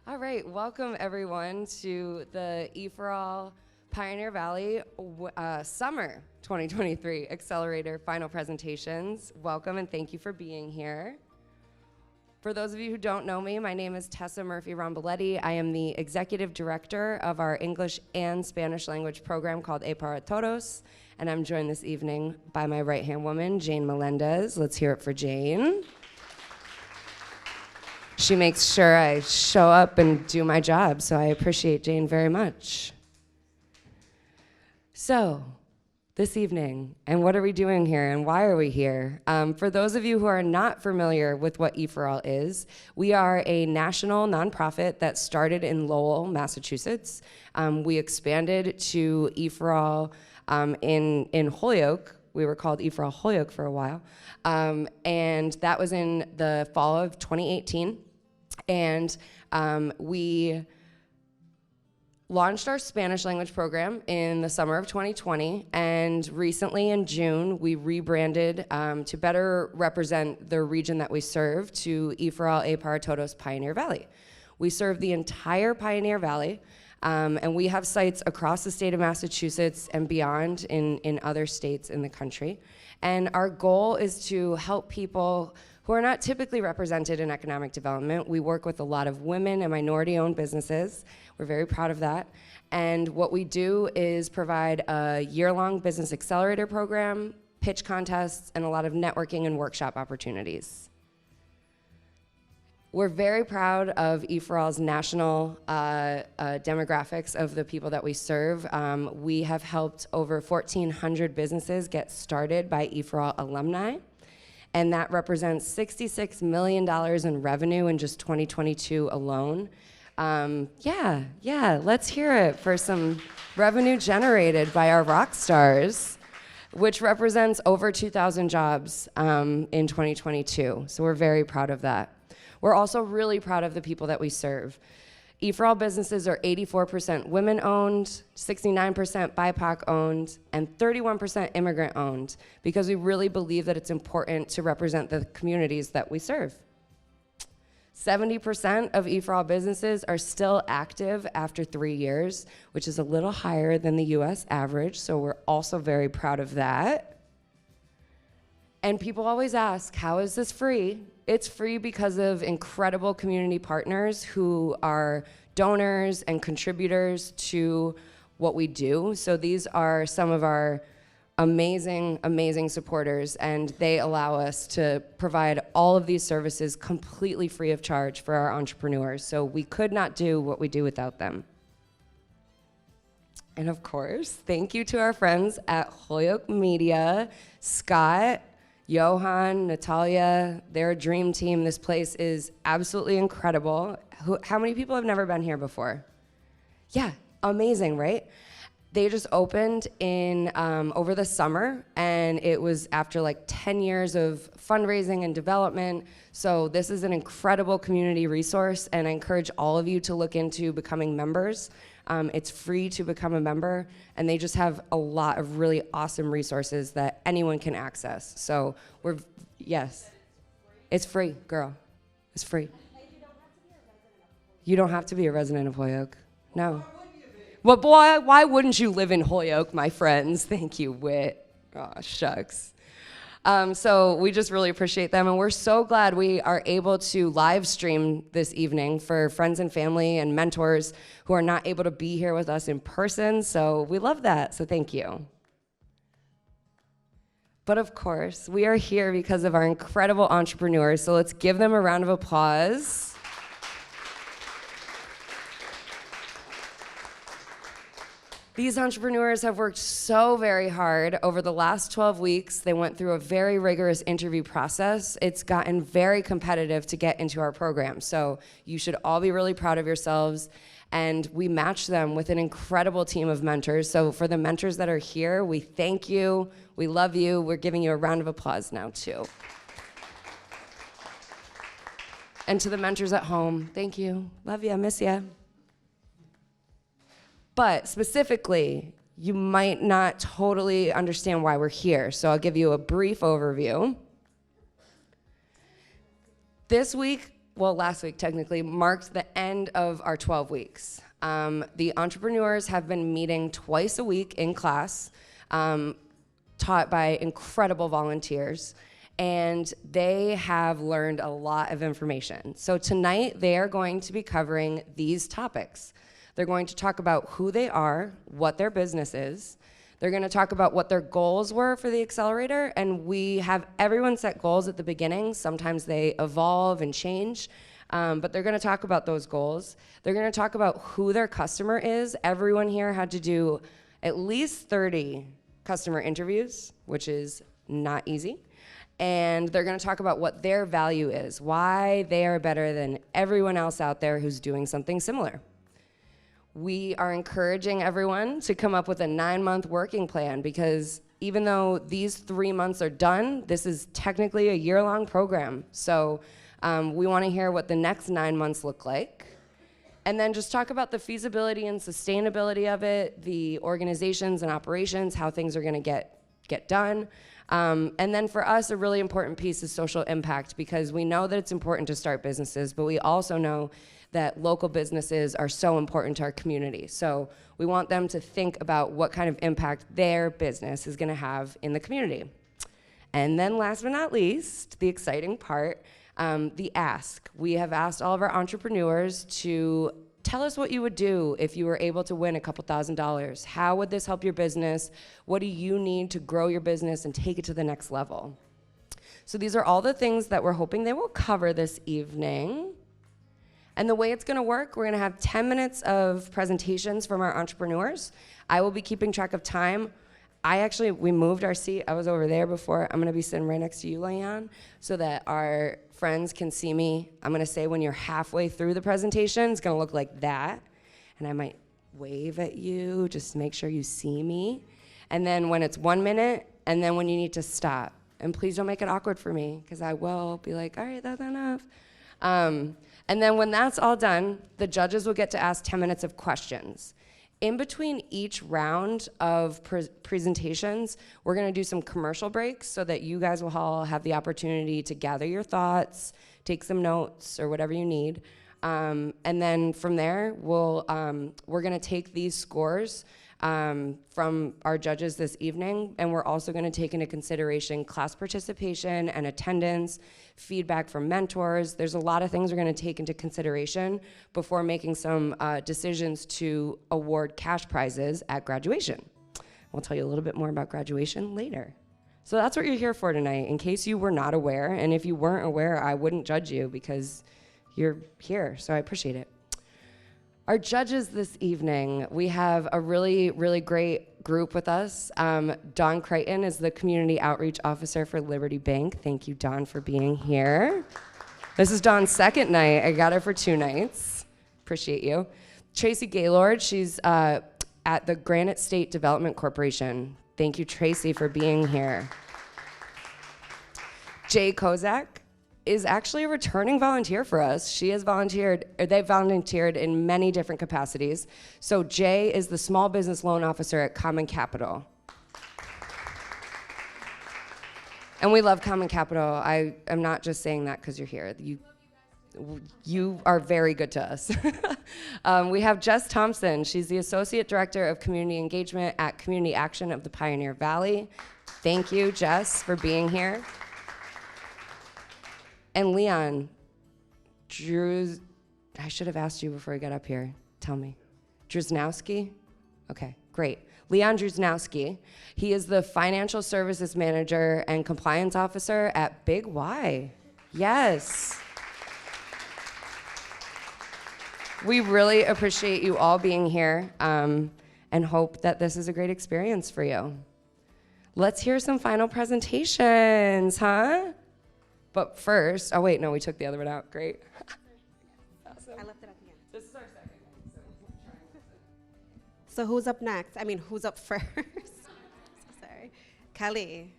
All right, welcome everyone to the EforAll Pioneer Valley Summer 2023 Accelerator final presentations. Welcome and thank you for being here. For those of you who don't know me, my name is Tessa Murphy-Ramboletti. I am the Executive Director of our English and Spanish language program called EforAll, and I'm joined this evening by my right-hand woman, Jane Melendez. Let's hear it for Jane. She makes sure I show up and do my job, so I appreciate Jane very much. So, this evening, and what are we doing here, and why are we here? For those of you who are not familiar with what EforAll is, we are a national nonprofit that started in Lowell, Massachusetts. We expanded to EforAll in Holyoke. We were called EforAll Holyoke for a while, and that was in the fall of 2018. And we launched our Spanish language program in the summer of 2020, and recently in June, we rebranded to better represent the region that we serve to EforAll A para Todos Pioneer Valley. We serve the entire Pioneer Valley, and we have sites across the state of Massachusetts and beyond in other states in the country. And our goal is to help people who are not typically represented in economic development. We work with a lot of women and minority-owned businesses. We're very proud of that. And what we do is provide a year-long business accelerator program, pitch contests, and a lot of networking and workshop opportunities. We're very proud of EforAll's national demographics of the people that we serve. We have helped over 1,400 businesses get started by EforAll alumni, and that represents $66 million in revenue in just 2022 alone. Let's hear it for some revenue generated by our rock stars, which represents over 2,000 jobs in 2022. So we're very proud of that. We're also really proud of the people that we serve. EforAll businesses are 84% women-owned, 69% BIPOC-owned, and 31% immigrant-owned, because we really believe that it's important to represent the communities that we serve. 70% of EforAll businesses are still active after 3 years, which is a little higher than the US average, so we're also very proud of that. And people always ask, how is this free? It's free because of incredible community partners who are donors and contributors to what we do. So these are some of our amazing, amazing supporters, and they allow us to provide all of these services completely free of charge for our entrepreneurs. So we could not do what we do without them. And of course, thank you to our friends at Holyoke Media, Scott, Johan, Natalia. They're a dream team. This place is absolutely incredible. How many people have never been here before? Yeah, amazing, right? They just opened in over the summer, and it was after like 10 years of fundraising and development. So this is an incredible community resource, and I encourage all of you to look into becoming members. It's free to become a member, and they just have a lot of really awesome resources that anyone can access. So yes, it's free, girl. It's free. You don't have to be a resident of Holyoke. No. Well, boy, why wouldn't you live in Holyoke, my friends? Thank you, Whit. Oh, shucks. So we just really appreciate them, and we're so glad we are able to live stream this evening for friends and family and mentors who are not able to be here with us in person. So we love that, so thank you. But of course, we are here because of our incredible entrepreneurs, so let's give them a round of applause. These entrepreneurs have worked so very hard over the last 12 weeks. They went through a very rigorous interview process. It's gotten very competitive to get into our program. So you should all be really proud of yourselves. And we match them with an incredible team of mentors. So for the mentors that are here, we thank you. We love you. We're giving you a round of applause now, too. And to the mentors at home, thank you. Love you. Miss you. But specifically, you might not totally understand why we're here, so I'll give you a brief overview. This week last week technically, marked the end of our 12 weeks. The entrepreneurs have been meeting twice a week in class, taught by incredible volunteers, and they have learned a lot of information. So tonight, they are going to be covering these topics. They're going to talk about who they are, what their business is. They're going to talk about what their goals were for the Accelerator, and we have everyone set goals at the beginning. Sometimes they evolve and change, but they're going to talk about those goals. They're going to talk about who their customer is. Everyone here had to do at least 30 customer interviews, which is not easy. And they're going to talk about what their value is, why they are better than everyone else out there who's doing something similar. We are encouraging everyone to come up with a 9-month working plan, because even though these 3 months are done, this is technically a year-long program. So we want to hear what the next 9 months look like. And then just talk about the feasibility and sustainability of it, the organizations and operations, how things are going to get done. And then for us, a really important piece is social impact, because we know that it's important to start businesses, but we also know that local businesses are so important to our community. So we want them to think about what kind of impact their business is gonna have in the community. And then last but not least, the exciting part, the ask. We have asked all of our entrepreneurs to tell us what you would do if you were able to win a couple $1,000s. How would this help your business? What do you need to grow your business and take it to the next level? So these are all the things that we're hoping they will cover this evening. And the way it's gonna work, we're gonna have 10 minutes of presentations from our entrepreneurs. I will be keeping track of time. We moved our seat. I was over there before. I'm gonna be sitting right next to you, Leon, so that our friends can see me. I'm gonna say when you're halfway through the presentation, it's gonna look like that. And I might wave at you, just to make sure you see me. And then when it's 1 minute, and then when you need to stop. And please don't make it awkward for me, because I will be like, all right, that's enough. And then when that's all done, the judges will get to ask 10 minutes of questions. In between each round of presentations, we're gonna do some commercial breaks so that you guys will all have the opportunity to gather your thoughts, take some notes, or whatever you need. And then from there, we're gonna take these scores from our judges this evening, and we're also gonna take into consideration class participation and attendance, feedback from mentors. There's a lot of things we're gonna take into consideration before making some decisions to award cash prizes at graduation. We'll tell you a little bit more about graduation later. So that's what you're here for tonight, in case you were not aware, and if you weren't aware, I wouldn't judge you because you're here, so I appreciate it. Our judges this evening, we have a really, really great group with us. Dawn Crichton is the Community Outreach Officer for Liberty Bank. Thank you, Dawn, for being here. This is Dawn's second night. I got her for 2 nights. Appreciate you. Tracy Gaylord, she's at the Granite State Development Corporation. Thank you, Tracy, for being here. Jay Kozak is actually a returning volunteer for us. They've volunteered in many different capacities. So Jay is the Small Business Loan Officer at Common Capital. And we love Common Capital. I am not just saying that because you're here. You are very good to us. We have Jess Thompson. She's the Associate Director of Community Engagement at Community Action of the Pioneer Valley. Thank you, Jess, for being here. And Leon, I should have asked you before I got up here. Tell me. Drznowski? Okay, great. Leon Drznowski. He is the Financial Services Manager and Compliance Officer at Big Y. Yes. We really appreciate you all being here and hope that this is a great experience for you. Let's hear some final presentations, huh? But first, oh wait, no, we took the other one out. Great. Awesome. I left it at the end. This is our second one, So who's up next? I mean, who's up first? Sorry. Kelley.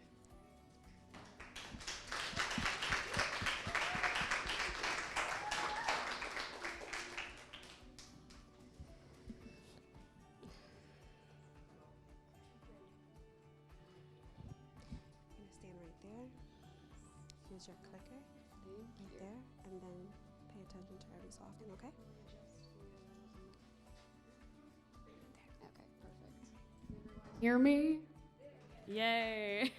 Stand right there. Use your clicker right there, and then pay attention to every soft thing, okay? Okay, perfect. Hear me? Yay.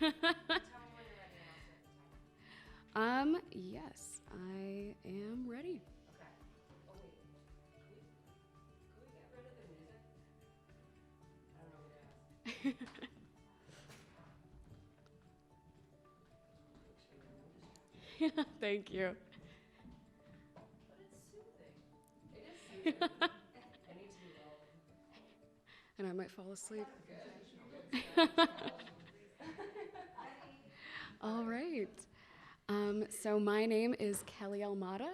Yes, I am ready. Thank you. And I might fall asleep. All right. So my name is Kelley Almada,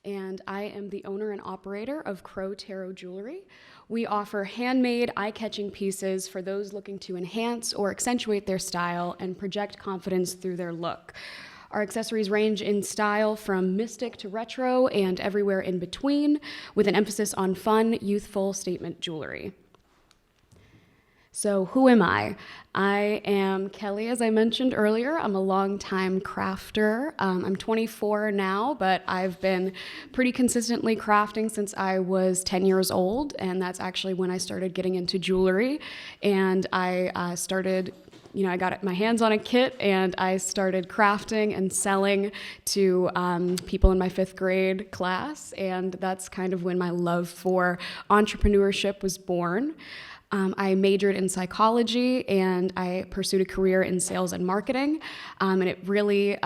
and I am the owner and operator of Crow Tarot Jewelry. We offer handmade, eye-catching pieces for those looking to enhance or accentuate their style and project confidence through their look. Our accessories range in style from mystic to retro and everywhere in between, with an emphasis on fun, youthful statement jewelry. So who am I? I am Kelley, as I mentioned earlier. I'm a longtime crafter. I'm 24 now, but I've been pretty consistently crafting since I was 10 years old, and that's actually when I started getting into jewelry. And I started, I got my hands on a kit, and I started crafting and selling to people in my 5th grade class, and that's kind of when my love for entrepreneurship was born. I majored in psychology, and I pursued a career in sales and marketing, and it really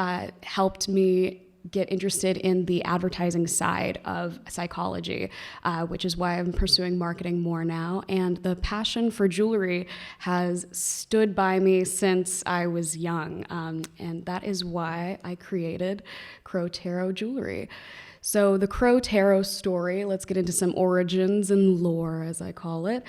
helped me get interested in the advertising side of psychology, which is why I'm pursuing marketing more now. And the passion for jewelry has stood by me since I was young, and that is why I created Crow Tarot Jewelry. So the Crow Tarot story, let's get into some origins and lore, as I call it.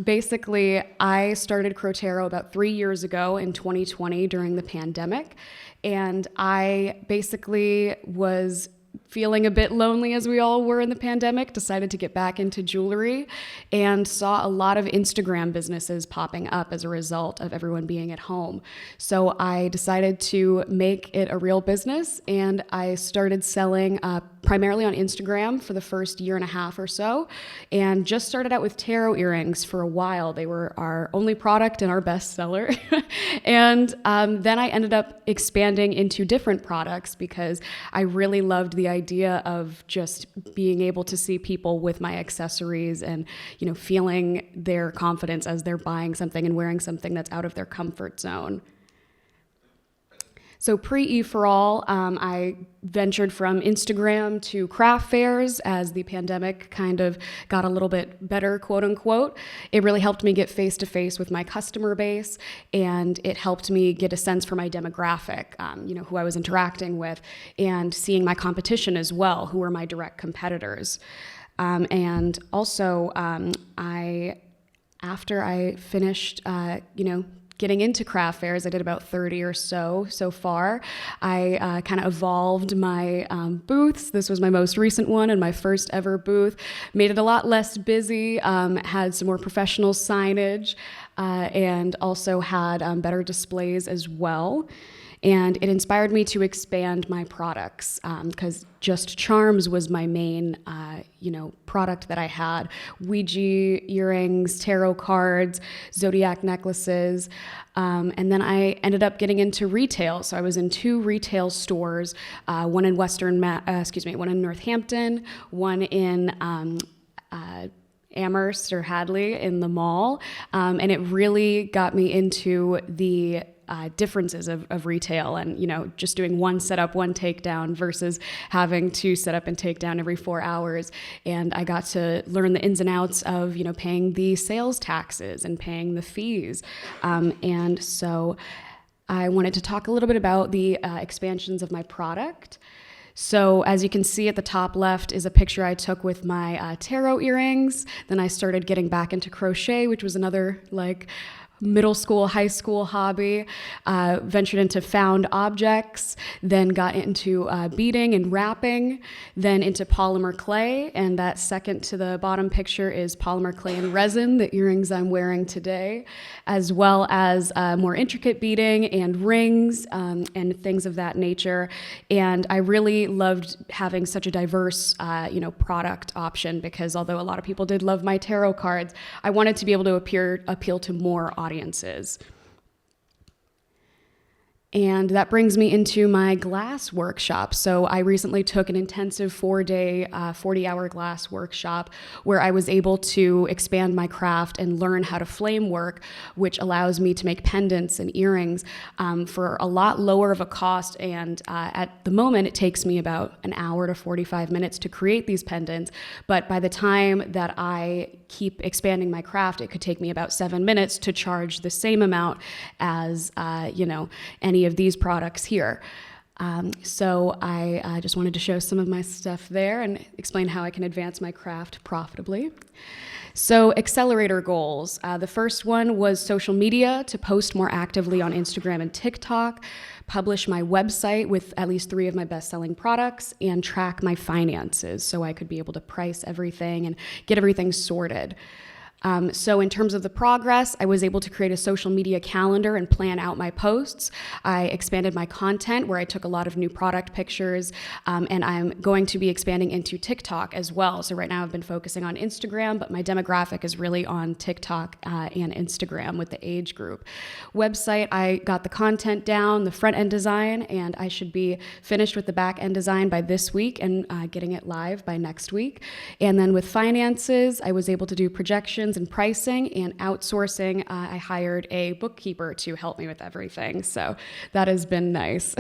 Basically, I started Crow Tarot about 3 years ago in 2020 during the pandemic, and I basically was feeling a bit lonely, as we all were in the pandemic, decided to get back into jewelry, and saw a lot of Instagram businesses popping up as a result of everyone being at home. So I decided to make it a real business, and I started selling primarily on Instagram for the first year and a half or so, and just started out with tarot earrings for a while. They were our only product and our best seller. And then I ended up expanding into different products because I really loved the idea of just being able to see people with my accessories and, feeling their confidence as they're buying something and wearing something that's out of their comfort zone. So pre-EforAll, I ventured from Instagram to craft fairs as the pandemic kind of got a little bit better, quote unquote. It really helped me get face to face with my customer base, and it helped me get a sense for my demographic, who I was interacting with, and seeing my competition as well, who were my direct competitors. And also, after I finished, getting into craft fairs, I did about 30 or so far. I kind of evolved my booths. This was my most recent one and my first ever booth. Made it a lot less busy, had some more professional signage, and also had better displays as well. And it inspired me to expand my products because Just Charms was my main, product that I had. Ouija earrings, tarot cards, zodiac necklaces, and then I ended up getting into retail. So I was in 2 retail stores, one in one in Northampton, one in Amherst or Hadley in the mall, and it really got me into the differences of retail and, just doing one setup, one takedown versus having to set up and take down every 4 hours. And I got to learn the ins and outs of, paying the sales taxes and paying the fees. And so I wanted to talk a little bit about the expansions of my product. So as you can see at the top left is a picture I took with my tarot earrings. Then I started getting back into crochet, which was another middle school, high school hobby, ventured into found objects, then got into beading and wrapping, then into polymer clay, and that second to the bottom picture is polymer clay and resin, the earrings I'm wearing today, as well as more intricate beading and rings and things of that nature. And I really loved having such a diverse, product option, because although a lot of people did love my tarot cards, I wanted to be able to appeal to more audiences. And that brings me into my glass workshop. So I recently took an intensive 4-day, 40-hour glass workshop where I was able to expand my craft and learn how to flame work, which allows me to make pendants and earrings for a lot lower of a cost. And at the moment, it takes me about an hour to 45 minutes to create these pendants. But by the time that I keep expanding my craft, it could take me about 7 minutes to charge the same amount as, any of these products here. So I just wanted to show some of my stuff there and explain how I can advance my craft profitably. So Accelerator goals. The first one was social media, to post more actively on Instagram and TikTok, publish my website with at least 3 of my best-selling products, and track my finances so I could be able to price everything and get everything sorted. So in terms of the progress, I was able to create a social media calendar and plan out my posts. I expanded my content where I took a lot of new product pictures, and I'm going to be expanding into TikTok as well. So right now I've been focusing on Instagram, but my demographic is really on TikTok and Instagram with the age group. Website, I got the content down, the front end design, and I should be finished with the back end design by this week and getting it live by next week. And then with finances, I was able to do projections and pricing and outsourcing. I hired a bookkeeper to help me with everything, so that has been nice.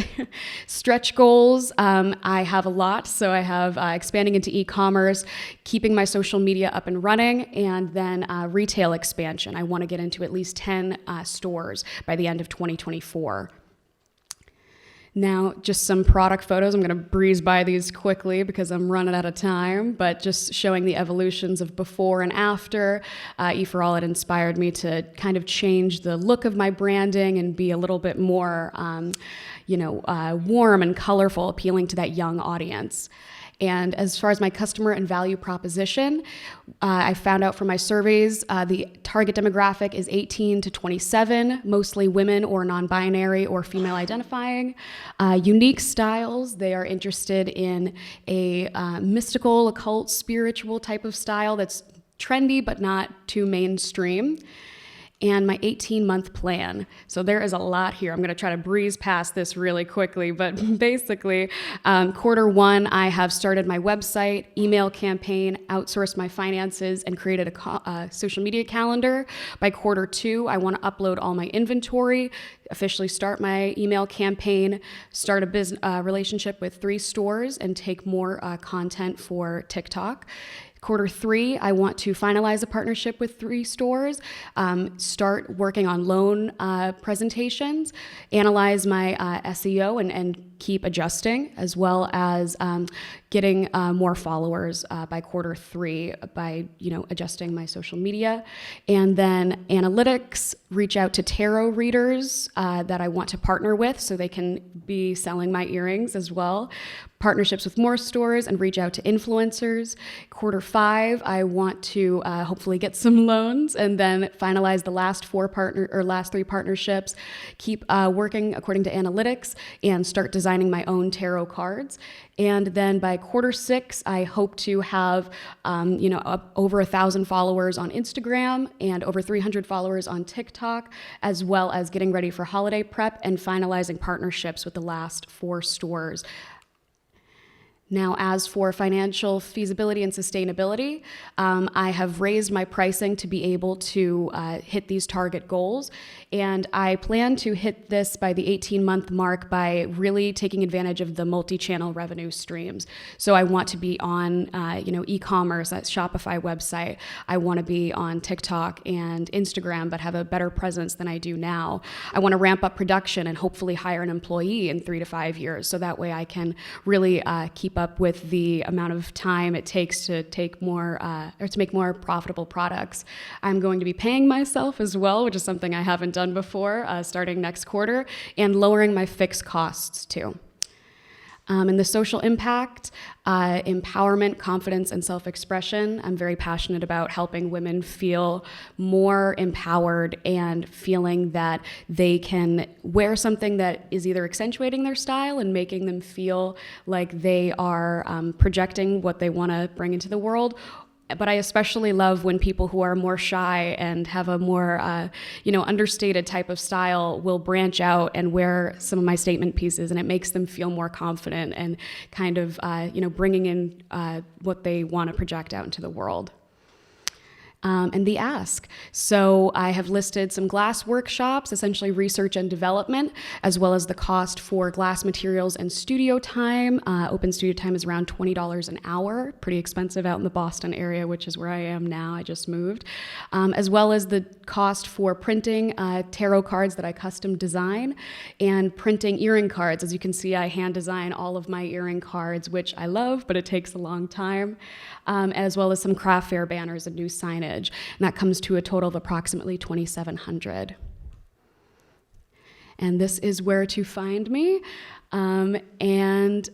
Stretch goals, I have a lot. So I have expanding into e-commerce, keeping my social media up and running, and then retail expansion. I want to get into at least 10 stores by the end of 2024. Now, just some product photos. I'm going to breeze by these quickly because I'm running out of time, but just showing the evolutions of before and after. EforAll had inspired me to kind of change the look of my branding and be a little bit more, warm and colorful, appealing to that young audience. And as far as my customer and value proposition, I found out from my surveys, the target demographic is 18 to 27, mostly women or non-binary or female identifying. Unique styles, they are interested in a mystical, occult, spiritual type of style that's trendy but not too mainstream. And my 18-month plan. So there is a lot here. I'm going to try to breeze past this really quickly, but basically, Q1, I have started my website, email campaign, outsourced my finances, and created a social media calendar. By Q2, I want to upload all my inventory, officially start my email campaign, start a business relationship with 3 stores, and take more content for TikTok. Q3, I want to finalize a partnership with 3 stores, start working on loan presentations, analyze my SEO and keep adjusting, as well as getting more followers by Q3 by adjusting my social media. And then analytics, reach out to tarot readers that I want to partner with so they can be selling my earrings as well. Partnerships with more stores and reach out to influencers. Q5, I want to hopefully get some loans and then finalize the last 3 partnerships. Keep working according to analytics and start designing my own tarot cards. And then by Q6, I hope to have over 1,000 followers on Instagram and over 300 followers on TikTok, as well as getting ready for holiday prep and finalizing partnerships with the last 4 stores. Now, as for financial feasibility and sustainability, I have raised my pricing to be able to hit these target goals, and I plan to hit this by the 18-month mark by really taking advantage of the multi-channel revenue streams. So I want to be on, e-commerce, that Shopify website. I want to be on TikTok and Instagram, but have a better presence than I do now. I want to ramp up production and hopefully hire an employee in 3 to 5 years, so that way I can really keep keep up with the amount of time it takes to take more or to make more profitable products. I'm going to be paying myself as well, which is something I haven't done before, starting next quarter, and lowering my fixed costs too. And the social impact, empowerment, confidence, and self-expression. I'm very passionate about helping women feel more empowered and feeling that they can wear something that is either accentuating their style and making them feel like they are projecting what they want to bring into the world. But I especially love when people who are more shy and have a more, understated type of style will branch out and wear some of my statement pieces, and it makes them feel more confident and kind of, bringing in what they want to project out into the world. And the ask. So I have listed some glass workshops, essentially research and development, as well as the cost for glass materials and studio time. Open studio time is around $20 an hour, pretty expensive out in the Boston area, which is where I am now. I just moved. As well as the cost for printing tarot cards that I custom design and printing earring cards. As you can see, I hand design all of my earring cards, which I love, but it takes a long time. As well as some craft fair banners and new signage. And that comes to a total of approximately $2,700. And this is where to find me. And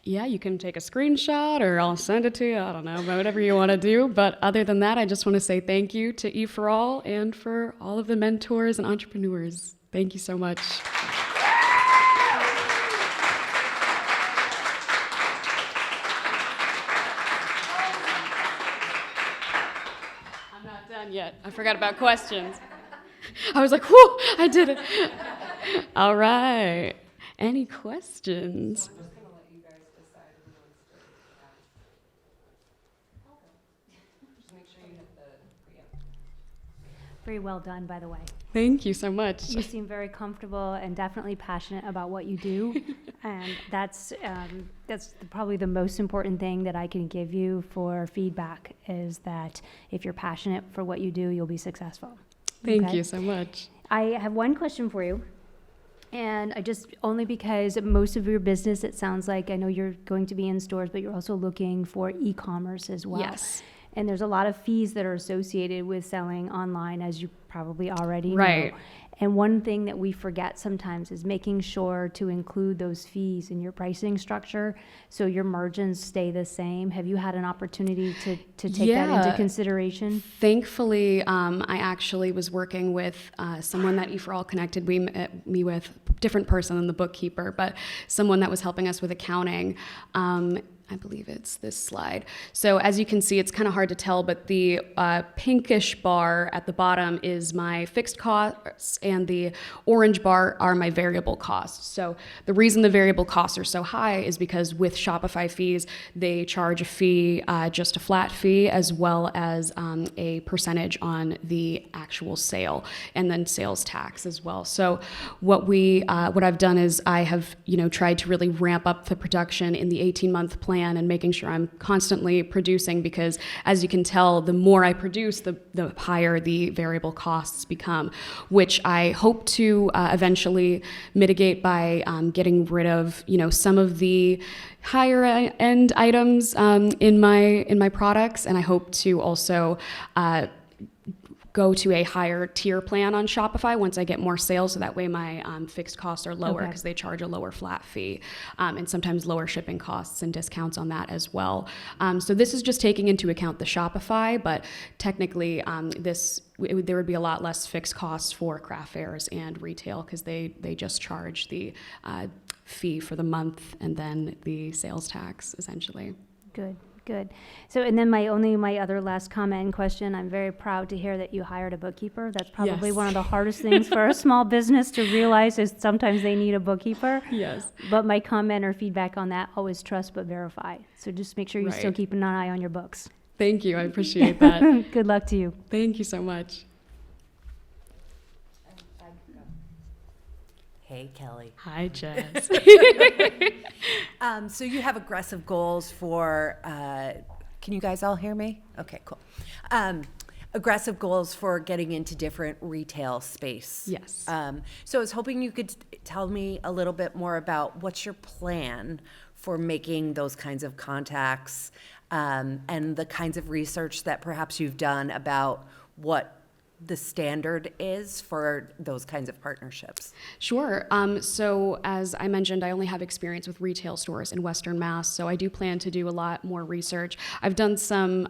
yeah, you can take a screenshot or I'll send it to you. I don't know, whatever you want to do. But other than that, I just want to say thank you to EforAll and for all of the mentors and entrepreneurs. Thank you so much. Yet. I forgot about questions. I was like, whew, I did it. All right. Any questions? I'm just going to let you guys decide who wants to just make sure you hit the preamp. Very well done, by the way. Thank you so much. You seem very comfortable and definitely passionate about what you do. And that's probably the most important thing that I can give you for feedback is that if you're passionate for what you do, you'll be successful. Thank you so much. I have one question for you. And only because most of your business, it sounds like, I know you're going to be in stores, but you're also looking for e-commerce as well. Yes. And there's a lot of fees that are associated with selling online, as you probably already know. Right. And one thing that we forget sometimes is making sure to include those fees in your pricing structure so your margins stay the same. Have you had an opportunity to take that into consideration? Thankfully, I actually was working with someone that EforAll connected me with, different person than the bookkeeper, but someone that was helping us with accounting. I believe it's this slide. So as you can see, it's kind of hard to tell, but the pinkish bar at the bottom is my fixed costs, and the orange bar are my variable costs. So the reason the variable costs are so high is because with Shopify fees, they charge a fee, just a flat fee, as well as a percentage on the actual sale, and then sales tax as well. So what I've done is I have tried to really ramp up the production in the 18-month plan and making sure I'm constantly producing, because as you can tell, the more I produce, the higher the variable costs become, which I hope to eventually mitigate by getting rid of some of the higher end items in my products, and I hope to also go to a higher tier plan on Shopify once I get more sales, so that way my fixed costs are lower because they charge a lower flat fee, and sometimes lower shipping costs and discounts on that as well. So this is just taking into account the Shopify, but technically there would be a lot less fixed costs for craft fairs and retail because they just charge the fee for the month and then the sales tax essentially. Good. So, and then my other last comment and question, I'm very proud to hear that you hired a bookkeeper. That's probably one of the hardest things for a small business to realize is sometimes they need a bookkeeper. Yes. But my comment or feedback on that, always trust but verify. So just make sure you still keep an eye on your books. Thank you. I appreciate that. Good luck to you. Thank you so much. Hey, Kelley. Hi, Jess. So you have aggressive goals for, can you guys all hear me? Okay, cool. Aggressive goals for getting into different retail space. Yes. So I was hoping you could tell me a little bit more about what's your plan for making those kinds of contacts, and the kinds of research that perhaps you've done about what the standard is for those kinds of partnerships? Sure. So as I mentioned, I only have experience with retail stores in Western Mass, so I do plan to do a lot more research. I've done some,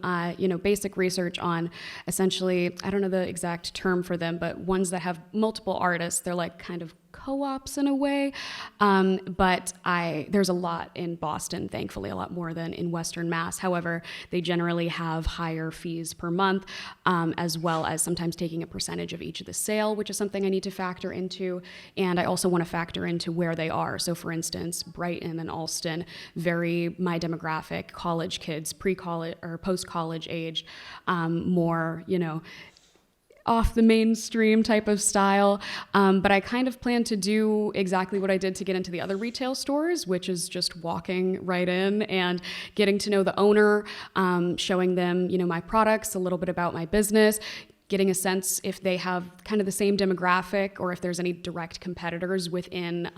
basic research on essentially, I don't know the exact term for them, but ones that have multiple artists. They're like kind of co-ops in a way, but there's a lot in Boston, thankfully, a lot more than in Western Mass. However, they generally have higher fees per month, as well as sometimes taking a percentage of each of the sale, which is something I need to factor into. And I also want to factor into where they are. So for instance, Brighton and Allston, very my demographic, college kids, pre-college or post-college age, more, off the mainstream type of style. But I kind of plan to do exactly what I did to get into the other retail stores, which is just walking right in and getting to know the owner, showing them, my products, a little bit about my business, getting a sense if they have kind of the same demographic or if there's any direct competitors within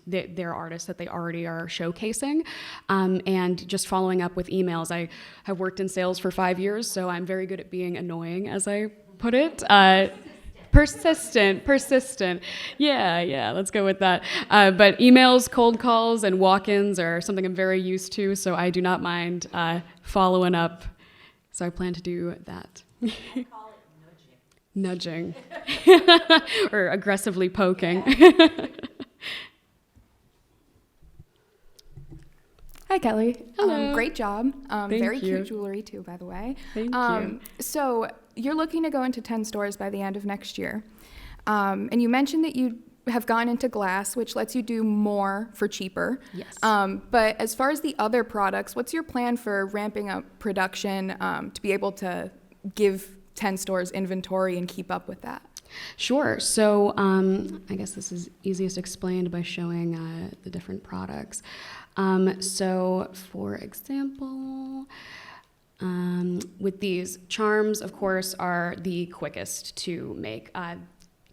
their artists that they already are showcasing, and just following up with emails. I have worked in sales for 5 years, so I'm very good at being annoying, as I put it. Persistent. Yeah, let's go with that. But emails, cold calls, and walk-ins are something I'm very used to, so I do not mind following up. So I plan to do that. I call it Nudging. Or aggressively poking. Hi, Kelley. Hello. Great job. Very you. cute jewelry, too, by the way. Thank you. So you're looking to go into 10 stores by the end of next year. And you mentioned that you have gone into glass, which lets you do more for cheaper. Yes. But as far as the other products, what's your plan for ramping up production to be able to give 10 stores inventory and keep up with that? Sure. So I guess this is easiest explained by showing the different products. So for example, with these, charms, of course, are the quickest to make.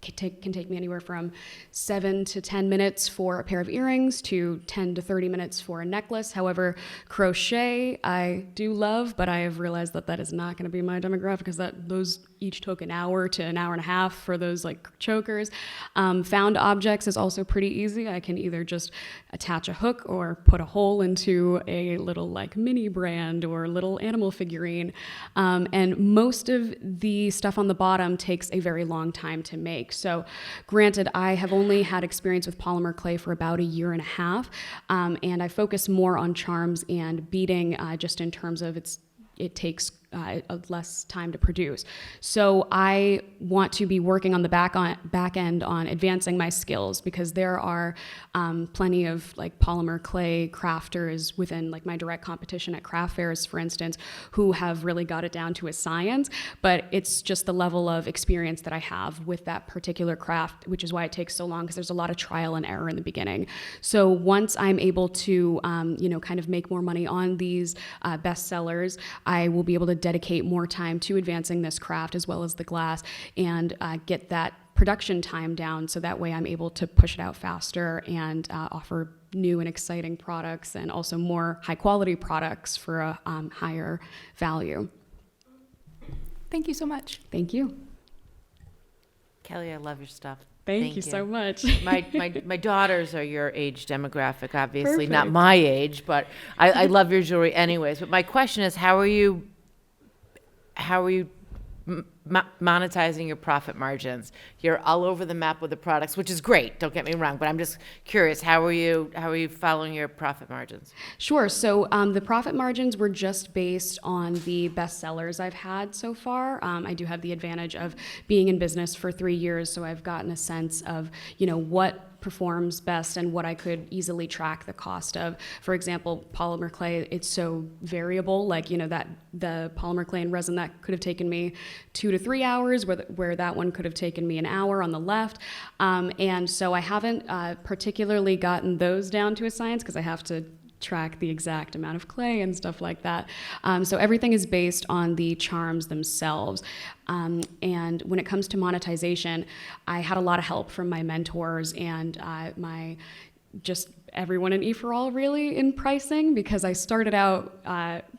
Can take me anywhere from 7 to 10 minutes for a pair of earrings to 10 to 30 minutes for a necklace. However, crochet I do love, but I have realized that is not going to be my demographic because those each took an hour to an hour and a half for those like chokers. Found objects is also pretty easy. I can either just attach a hook or put a hole into a little like mini brand or little animal figurine. And most of the stuff on the bottom takes a very long time to make. So granted, I have only had experience with polymer clay for about a year and a half, and I focus more on charms and beading just in terms of it takes less time to produce. So I want to be working on the back end on advancing my skills because there are plenty of like polymer clay crafters within like my direct competition at craft fairs, for instance, who have really got it down to a science, but it's just the level of experience that I have with that particular craft, which is why it takes so long because there's a lot of trial and error in the beginning. So once I'm able to, kind of make more money on these bestsellers, I will be able to dedicate more time to advancing this craft as well as the glass and get that production time down so that way I'm able to push it out faster and offer new and exciting products and also more high quality products for a higher value. Thank you so much. Thank you. Kelley, I love your stuff. Thank you so much. My daughters are your age demographic, obviously. Perfect. Not my age, but I love your jewelry anyways. But my question is, how are you monetizing your profit margins? You're all over the map with the products, which is great. Don't get me wrong, but I'm just curious, how are you following your profit margins? Sure. So the profit margins were just based on the bestsellers I've had so far. I do have the advantage of being in business for 3 years, so I've gotten a sense of, what performs best and what I could easily track the cost of. For example, polymer clay, it's so variable, like, that the polymer clay and resin that could have taken me 2 to 3 hours, where that one could have taken me an hour on the left. And so I haven't particularly gotten those down to a science because I have to track the exact amount of clay and stuff like that. So everything is based on the charms themselves. And when it comes to monetization, I had a lot of help from my mentors and my just everyone in EforAll really in pricing, because I started out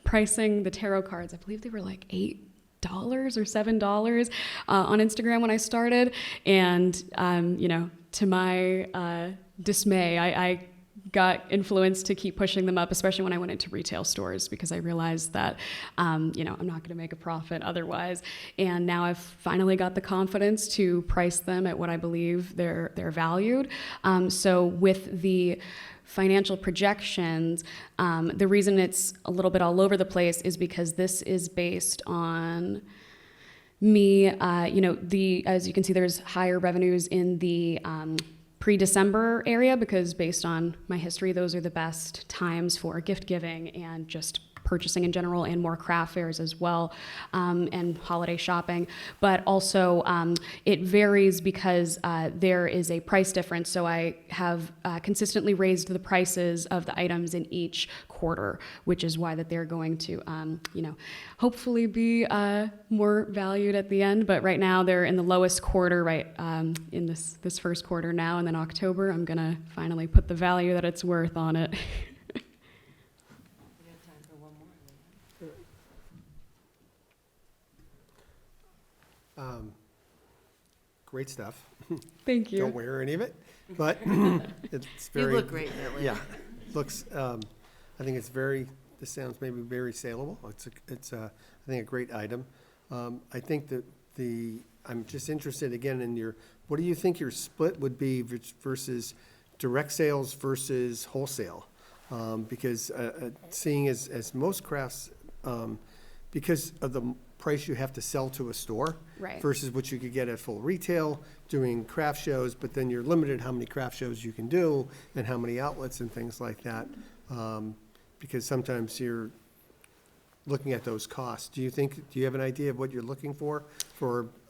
pricing the tarot cards. I believe they were like $8 or $7 on Instagram when I started, and to my dismay, I got influenced to keep pushing them up, especially when I went into retail stores, because I realized that, I'm not going to make a profit otherwise. And now I've finally got the confidence to price them at what I believe they're valued. So with the financial projections, the reason it's a little bit all over the place is because this is based on me, as you can see, there's higher revenues in the pre-December area, because based on my history, those are the best times for gift giving and just purchasing in general, and more craft fairs as well, and holiday shopping. But also it varies because there is a price difference. So I have consistently raised the prices of the items in each quarter, which is why that they're going to, hopefully be more valued at the end. But right now they're in the lowest quarter, right, in this first quarter now, and then October, I'm gonna finally put the value that it's worth on it. Great stuff. Thank you. Don't wear any of it, but it's very. You look great, really. Yeah, looks. I think it's very. This sounds maybe very saleable. It's I think a great item. I think that I'm just interested again in your. What do you think your split would be versus direct sales versus wholesale? Because seeing as most crafts, because of the price you have to sell to a store, Right. versus what you could get at full retail doing craft shows, but then you're limited how many craft shows you can do and how many outlets and things like that, because sometimes you're looking at those costs. Do you have an idea of what you're looking for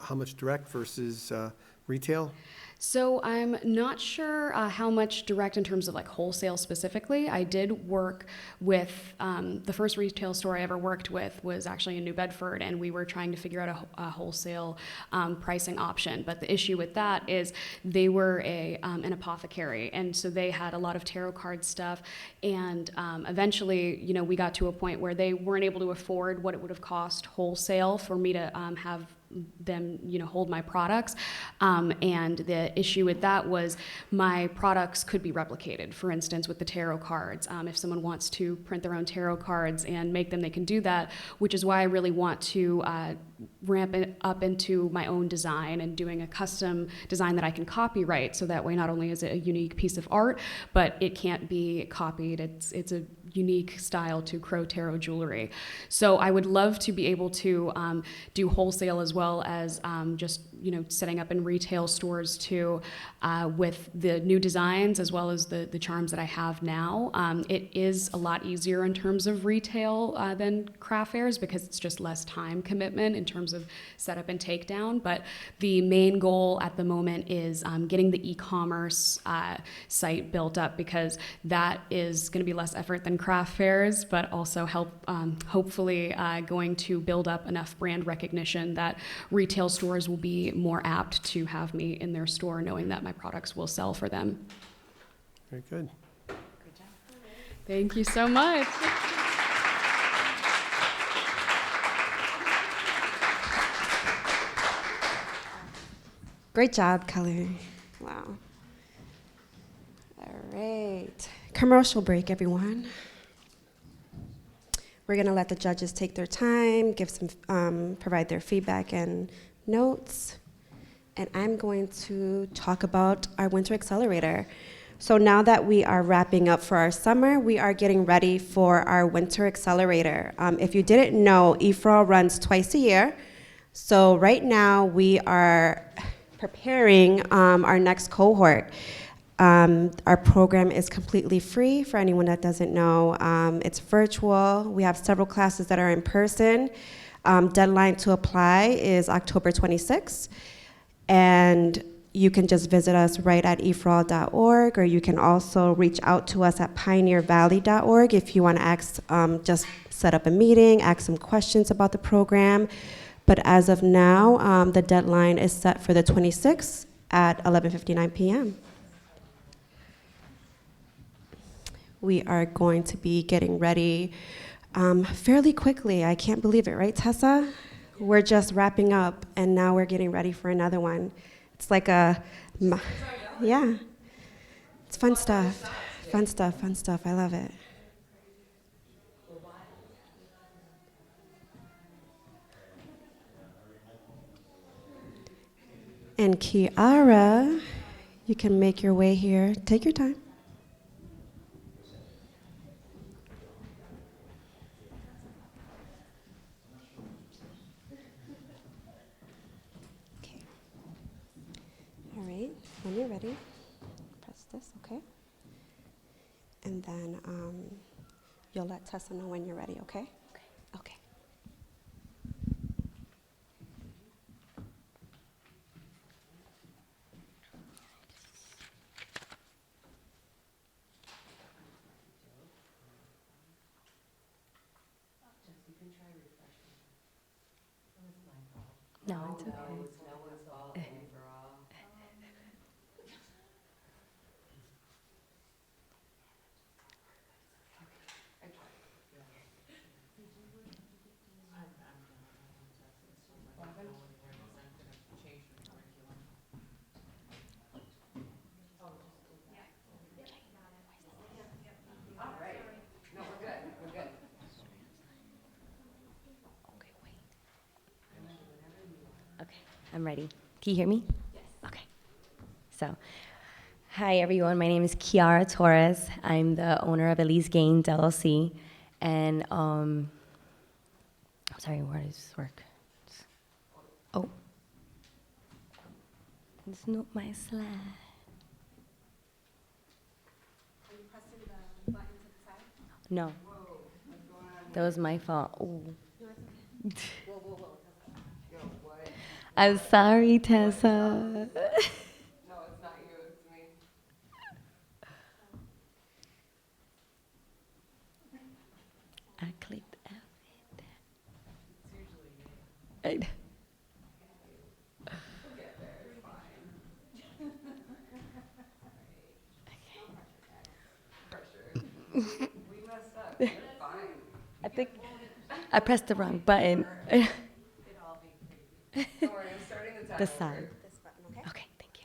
how much direct versus retail? So I'm not sure how much direct in terms of like wholesale specifically. I did work with, the first retail store I ever worked with was actually in New Bedford, and we were trying to figure out a wholesale pricing option. But the issue with that is they were an apothecary, and so they had a lot of tarot card stuff. And eventually, we got to a point where they weren't able to afford what it would have cost wholesale for me to have them, hold my products. And the issue with that was my products could be replicated. For instance, with the tarot cards, if someone wants to print their own tarot cards and make them, they can do that, which is why I really want to ramp it up into my own design and doing a custom design that I can copyright. So that way, not only is it a unique piece of art, but it can't be copied. It's a unique style to Crow Tarot jewelry. So I would love to be able to do wholesale as well as just setting up in retail stores too, with the new designs as well as the charms that I have now. It is a lot easier in terms of retail than craft fairs, because it's just less time commitment in terms of setup and takedown. But the main goal at the moment is getting the e-commerce site built up, because that is going to be less effort than craft fairs, but also hopefully going to build up enough brand recognition that retail stores will be more apt to have me in their store, knowing that my products will sell for them. Very good. Good job. Thank you so much. Great job, Kelley. Wow. All right. Commercial break, everyone. We're going to let the judges take their time, give some, provide their feedback and notes. And I'm going to talk about our Winter Accelerator. So now that we are wrapping up for our summer, we are getting ready for our Winter Accelerator. If you didn't know, EforAll runs twice a year. So right now we are preparing our next cohort. Our program is completely free for anyone that doesn't know. It's virtual. We have several classes that are in person. Deadline to apply is October 26th. And you can just visit us right at EforAll.org, or you can also reach out to us at pioneervalley.org if you want to ask, just set up a meeting, ask some questions about the program. But as of now, the deadline is set for the 26th at 11:59 p.m. We are going to be getting ready fairly quickly. I can't believe it, right, Tessa? We're just wrapping up, and now we're getting ready for another one. It's like yeah. It's fun stuff. Fun stuff, fun stuff. I love it. And Kyara, you can make your way here. Take your time. Okay. All right, when you're ready, press this, okay? And then you'll let Tessa know when you're ready, okay? Okay. No, it's okay. Okay, I'm ready. Can you hear me? Yes. Okay. So, hi everyone. My name is Kyara Torres. I'm the owner of Eliz Gaines LLC, and I'm sorry, where does this work? Oh, it's not my slide. Are you pressing the button to the side? No. Whoa, what's going on? That was my fault. Oh. Whoa. I'm sorry, Tessa. No, it's not you, it's me. I clicked out. It's usually me. I know. We'll get there, it's fine. Pressure. We messed up, it's fine. I think I pressed the wrong button. It'll all be crazy. Don't worry, I'm starting the timer. The side. This button, okay? Okay, thank you.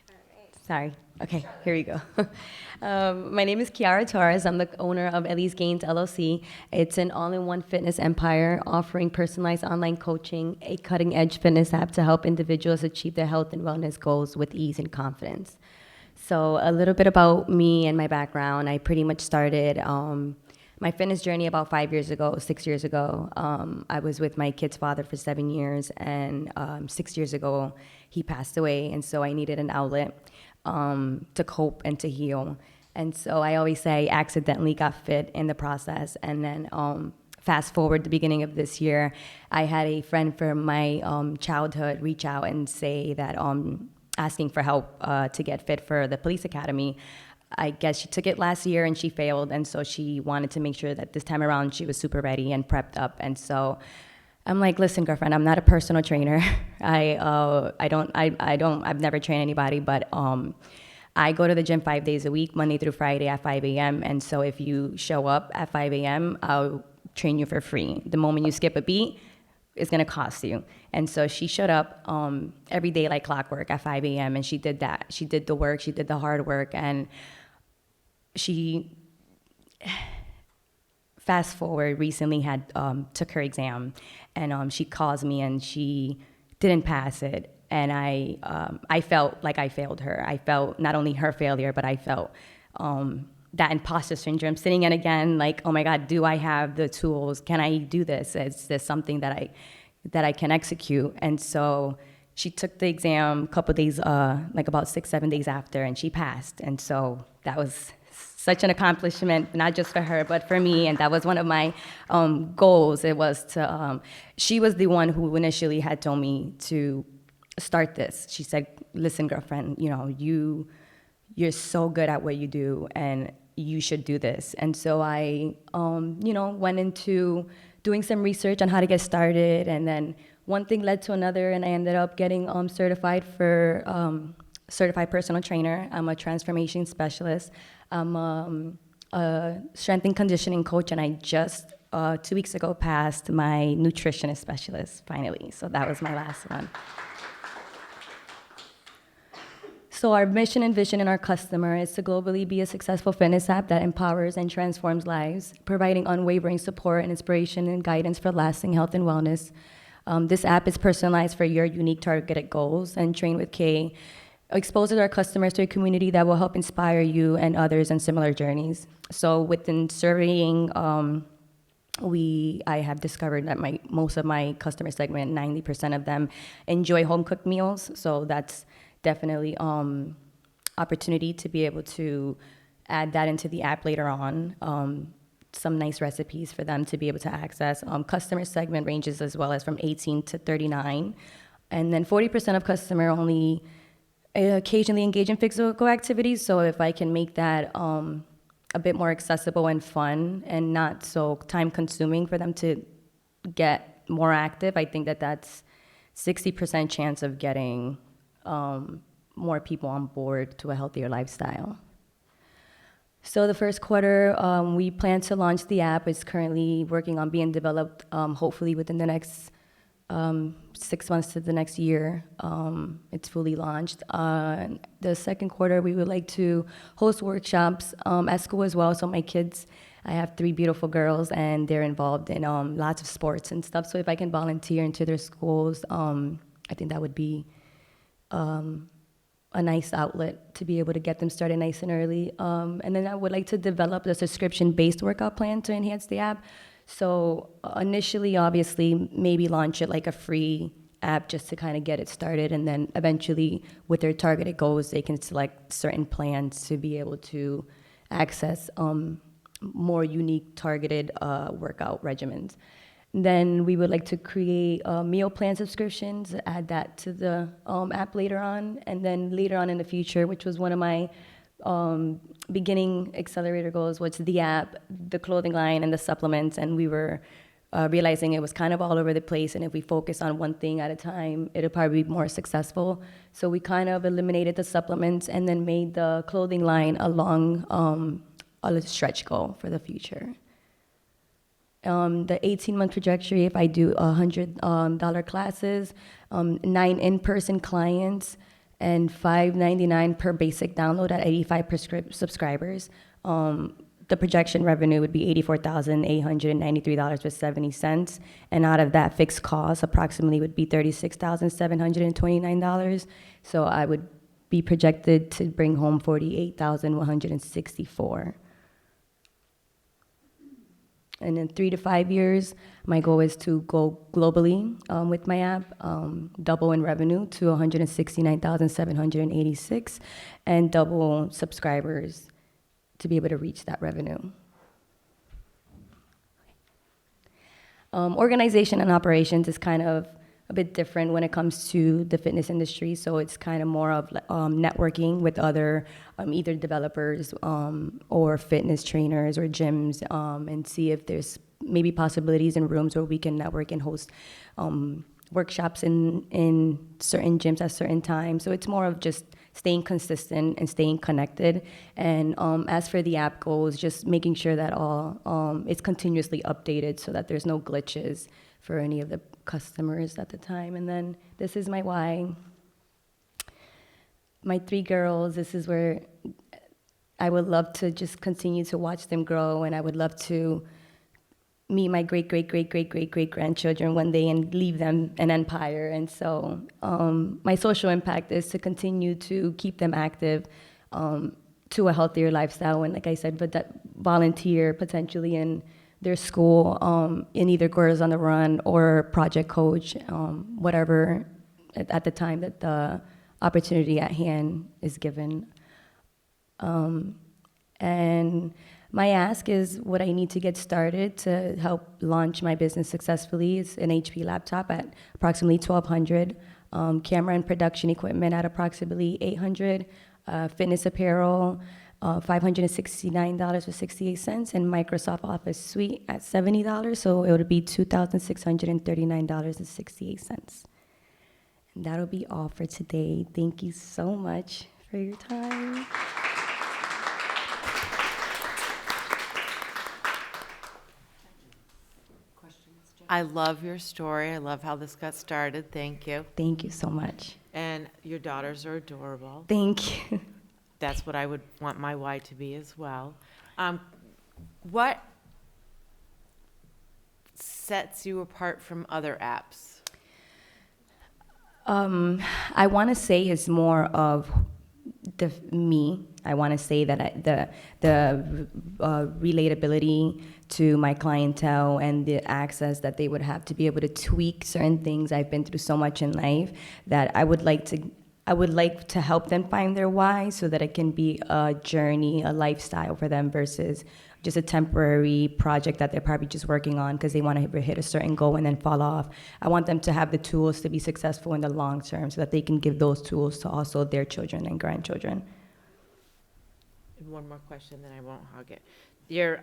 Sorry. Okay, here we go. My name is Kyara Torres. I'm the owner of Eliz Gaines LLC. It's an all-in-one fitness empire offering personalized online coaching, a cutting-edge fitness app to help individuals achieve their health and wellness goals with ease and confidence. So a little bit about me and my background. I pretty much started my fitness journey about 6 years ago. I was with my kid's father for 7 years, and 6 years ago, he passed away, and so I needed an outlet to cope and to heal. And so I always say I accidentally got fit in the process, and then fast forward the beginning of this year, I had a friend from my childhood reach out and say that asking for help to get fit for the police academy. I guess she took it last year and she failed, and so she wanted to make sure that this time around she was super ready and prepped up. And so I'm like, listen, girlfriend, I'm not a personal trainer. I've never trained anybody, but I go to the gym 5 days a week, Monday through Friday at 5 a.m. And so if you show up at 5 a.m., I'll train you for free. The moment you skip a beat, it's gonna cost you. And so she showed up every day like clockwork at 5 a.m. and she did that. She did the work, she did the hard work, and she, fast forward, recently had took her exam, and she calls me and she didn't pass it. And I felt like I failed her. I felt not only her failure, but I felt that imposter syndrome sitting in again, like, oh my God, do I have the tools? Can I do this? Is this something that I can execute? And so she took the exam a couple days, like about 6-7 days after, and she passed. And so that was such an accomplishment, not just for her, but for me. And that was one of my goals. It was to, she was the one who initially had told me to start this. She said, listen, girlfriend, you're so good at what you do, and you should do this. And so I, went into doing some research on how to get started, and then one thing led to another, and I ended up getting certified for certified personal trainer. I'm a transformation specialist. I'm a strength and conditioning coach, and I just 2 weeks ago passed my nutritionist specialist finally. So that was my last one. So our mission and vision in our customer is to globally be a successful fitness app that empowers and transforms lives, providing unwavering support and inspiration and guidance for lasting health and wellness. This app is personalized for your unique targeted goals, and Train with K exposes our customers to a community that will help inspire you and others in similar journeys. So within surveying, I have discovered that most of my customer segment, 90% of them enjoy home cooked meals. So that's definitely opportunity to be able to add that into the app later on. Some nice recipes for them to be able to access. Customer segment ranges as well as from 18 to 39. And then 40% of customer only occasionally engage in physical activities. So if I can make that a bit more accessible and fun and not so time consuming for them to get more active, I think that's 60% chance of getting more people on board to a healthier lifestyle. So the first quarter, we plan to launch the app. It's currently working on being developed, hopefully within the next 6 months to the next year. It's fully launched. The second quarter, we would like to host workshops at school as well. So my kids, I have 3 beautiful girls, and they're involved in lots of sports and stuff. So if I can volunteer into their schools, I think that would be a nice outlet to be able to get them started nice and early. And then I would like to develop a subscription-based workout plan to enhance the app. So initially, obviously, maybe launch it like a free app just to kind of get it started. And then eventually, with their targeted goals, they can select certain plans to be able to access more unique targeted workout regimens. Then we would like to create meal plan subscriptions, add that to the app later on. And then later on in the future, which was one of my beginning accelerator goals, was the app, the clothing line, and the supplements. And we were realizing it was kind of all over the place. And if we focus on one thing at a time, it'll probably be more successful. So we kind of eliminated the supplements and then made the clothing line along a stretch goal for the future. The 18-month trajectory, if I do $100 classes, 9 in-person clients, and $5.99 per basic download at 85 subscribers, the projection revenue would be $84,893.70, and out of that, fixed cost approximately would be $36,729. So I would be projected to bring home $48,164. And in 3 to 5 years, my goal is to go globally with my app, double in revenue to $169,786, and double subscribers to be able to reach that revenue. Organization and operations is kind of a bit different when it comes to the fitness industry. So it's kind of more of networking with other either developers or fitness trainers or gyms, and see if there's maybe possibilities in rooms where we can network and host workshops in certain gyms at certain times. So it's more of just staying consistent and staying connected. And as for the app goals, just making sure that it's continuously updated so that there's no glitches for any of the customers at the time. And then this is my why. My 3 girls, this is where I would love to just continue to watch them grow, and I would love to meet my great-great-great-great-great-great-grandchildren one day and leave them an empire. And so my social impact is to continue to keep them active to a healthier lifestyle, and like I said, but that volunteer potentially in their school, in either Girls on the Run or Project Coach, whatever at the time that the opportunity at hand is given. And my ask is what I need to get started to help launch my business successfully is an HP laptop at approximately $1,200, camera and production equipment at approximately $800, fitness apparel, $569.68, and Microsoft Office Suite at $70, so it would be $2,639.68. And that'll be all for today. Thank you so much for your time. I love your story. I love how this got started. Thank you. Thank you so much. And your daughters are adorable. Thank you. That's what I would want my Y to be as well. What sets you apart from other apps? I want to say it's more of me. I want to say that the relatability to my clientele and the access that they would have to be able to tweak certain things. I've been through so much in life that I would like to help them find their why, so that it can be a journey, a lifestyle for them, versus just a temporary project that they're probably just working on because they want to hit a certain goal and then fall off. I want them to have the tools to be successful in the long term, so that they can give those tools to also their children and grandchildren. And one more question, then I won't hog it. Your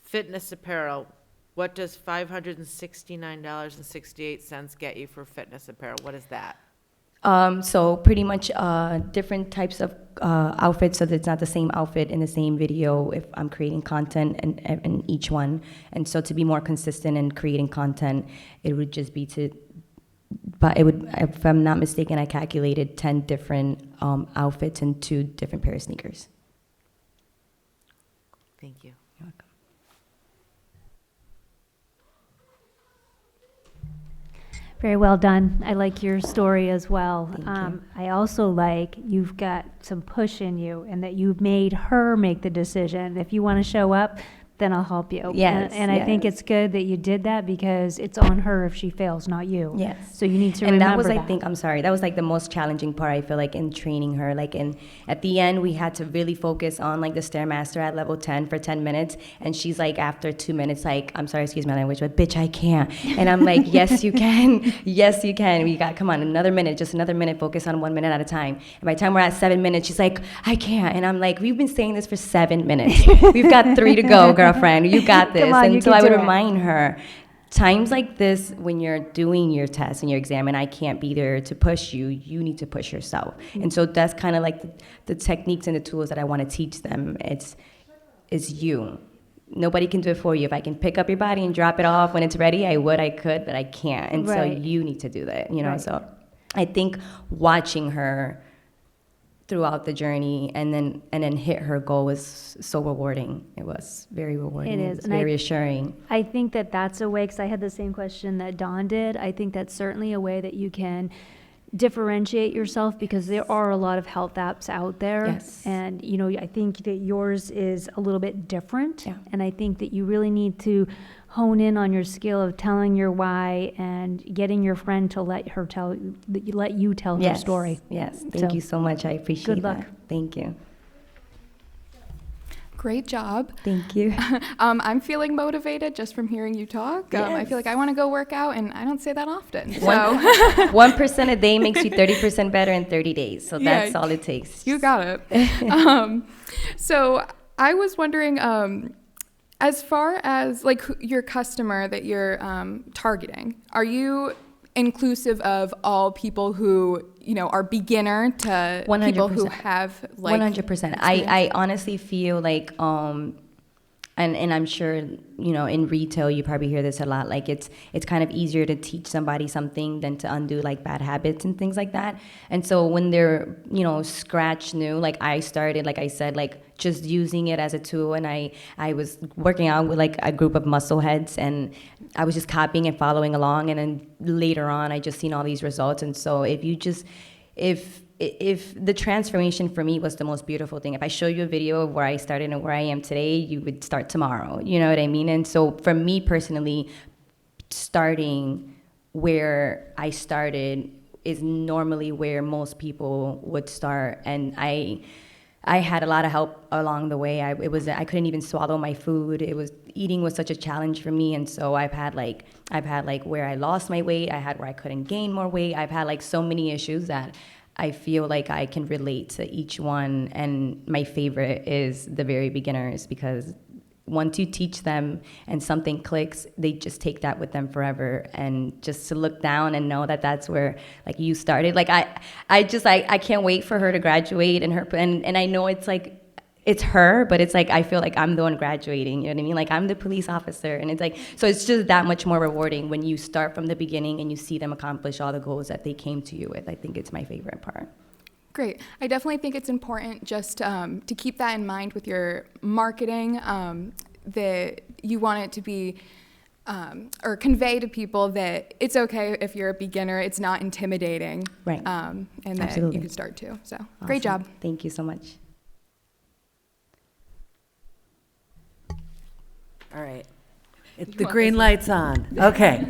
fitness apparel, what does $569.68 get you for fitness apparel? What is that? So pretty much different types of outfits, so that it's not the same outfit in the same video if I'm creating content in each one. And so to be more consistent in creating content, it would just be but it would, if I'm not mistaken, I calculated 10 different outfits and 2 different pair of sneakers. Thank you. You're welcome. Very well done. I like your story as well. Thank you. I also like you've got some push in you, and that you've made her make the decision. If you want to show up, then I'll help you. Yes, And I think yes. it's good that you did that, because it's on her if she fails, not you. Yes. So you need to And remember that was, that. I think, I'm sorry, that was like the most challenging part, I feel like, in training her. Like, at the end, we had to really focus on like the Stairmaster at level 10 for 10 minutes. And she's like, after 2 minutes, like, I'm sorry, excuse my language, but bitch, I can't. And I'm like, yes, you can. Yes, you can. We got, come on, another minute, just another minute, focus on 1 minute at a time. And by the time we're at 7 minutes, she's like, I can't. And I'm like, we've been saying this for 7 minutes. We've got 3 to go, girlfriend. You got this. Come on, you And so can I would do it. remind her, times like this, when you're doing your test and your exam and I can't be there to push you, you need to push yourself. And so that's kind of like the techniques and the tools that I want to teach them. It's you. Nobody can do it for you. If I can pick up your body and drop it off when it's ready, I could, but I can't. And so Right. you need to do that, you know? Right. So I think watching her throughout the journey and then hit her goal was so rewarding. It was very rewarding. It is, It was and I- very assuring. I think that that's a way, because I had the same question that Dawn did. I think that's certainly a way that you can differentiate yourself, because there are a lot of health apps out there. Yes. And, you know, I think that yours is a little bit different. Yeah. And I think that you really need to hone in on your skill of telling your why and getting your friend to let you tell her story. Yes, thank So, you so much. I appreciate good luck. that. Thank you. Great job. Thank you. I'm feeling motivated just from hearing you talk. I feel like I want to go work out, and I don't say that often. So 1% a day makes you 30% better in 30 days. So Yeah, that's all it takes. you got it. So I was wondering, as far as like your customer that you're targeting, are you inclusive of all people who, you know, are beginner to people who 100%. have like 100%. I honestly feel like, and I'm sure, you know, in retail, you probably hear this a lot. Like it's kind of easier to teach somebody something than to undo like bad habits and things like that. And so when they're, you know, scratch new, like I started, like I said, like just using it as a tool. And I was working out with like a group of muscle heads, and I was just copying and following along. And then later on, I just seen all these results. And so if the transformation for me was the most beautiful thing, if I show you a video of where I started and where I am today, you would start tomorrow. You know what I mean? And so for me personally, starting where I started is normally where most people would start. And I had a lot of help along the way. I couldn't even swallow my food. Eating was such a challenge for me. And so I've had like where I lost my weight. I had where I couldn't gain more weight. I've had like so many issues that I feel like I can relate to each one. And my favorite is the very beginners, because once you teach them and something clicks, they just take that with them forever. And just to look down and know that that's where like you started. Like I can't wait for her to graduate, and I know it's like it's her, but it's like I feel like I'm the one graduating, you know what I mean? Like I'm the police officer, and it's like, so it's just that much more rewarding when you start from the beginning and you see them accomplish all the goals that they came to you with. I think it's my favorite part. Great. I definitely think it's important just to keep that in mind with your marketing, that you want it to be, or convey to people that it's okay if you're a beginner, it's not intimidating. Right. And that Absolutely. you can start too. So Awesome. great job. Thank you so much. All right. The green light's on. Okay.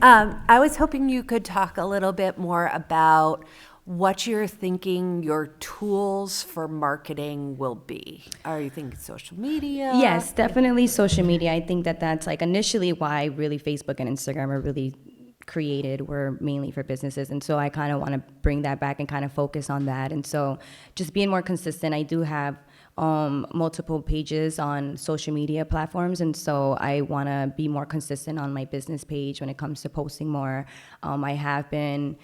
I was hoping you could talk a little bit more about what you're thinking your tools for marketing will be. Are you thinking social media? Yes, definitely social media. I think that that's like initially why really Facebook and Instagram are really created, were mainly for businesses. And so I kind of want to bring that back and kind of focus on that. And so just being more consistent. I do have multiple pages on social media platforms, and so I want to be more consistent on my business page when it comes to posting more. I have been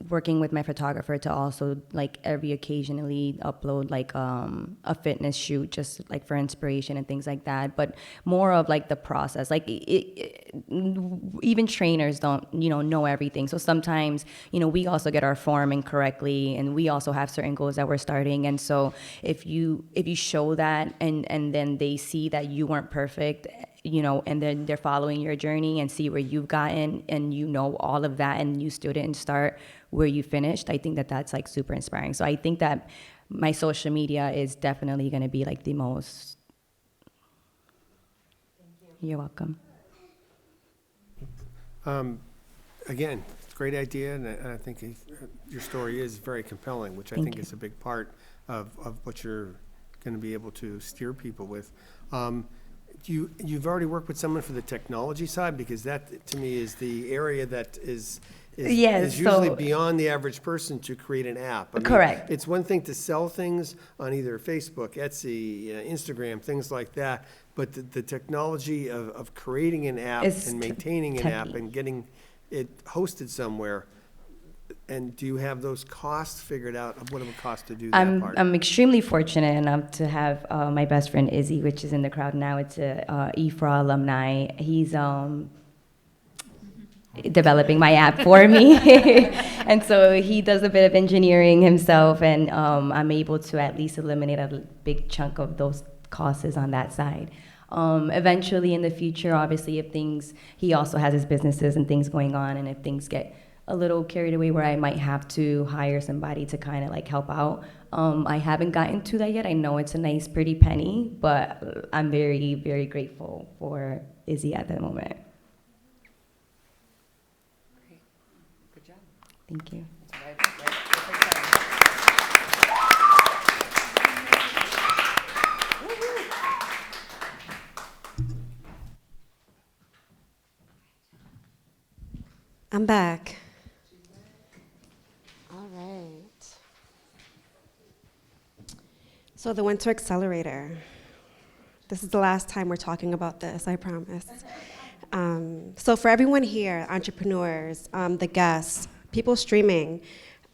working with my photographer to also like every occasionally upload like a fitness shoot, just like for inspiration and things like that, but more of like the process. Like even trainers don't know everything, so sometimes we also get our form incorrectly, and we also have certain goals that we're starting. And so if you show that and then they see that you weren't perfect, and then they're following your journey and see where you've gotten, and all of that, and you still didn't start where you finished, I think that that's like super inspiring. So I think that my social media is definitely going to be like the most. Thank you. You're welcome. Again, it's a great idea, and I think your story is very compelling, which I think is a big part of what you're going to be able to steer people with. You've already worked with someone for the technology side, because that to me is the area that is usually beyond the average person to create an app. Correct. It's one thing to sell things on either Facebook, Etsy, Instagram, things like that, but the technology of creating an app and maintaining an app and getting it hosted somewhere. And do you have those costs figured out? What it would cost to do that part? I'm extremely fortunate enough to have my best friend Izzy, which is in the crowd now. It's a EforAll alumni. He's developing my app for me. And so he does a bit of engineering himself, and I'm able to at least eliminate a big chunk of those costs on that side. Eventually in the future, obviously, he also has his businesses and things going on, and if things get a little carried away where I might have to hire somebody to kind of like help out, I haven't gotten to that yet. I know it's a nice, pretty penny, but I'm very, very grateful for Izzy at the moment. Good job. Thank you. I'm back. All right. So the Winter Accelerator. This is the last time we're talking about this, I promise. So for everyone here, entrepreneurs, the guests, people streaming,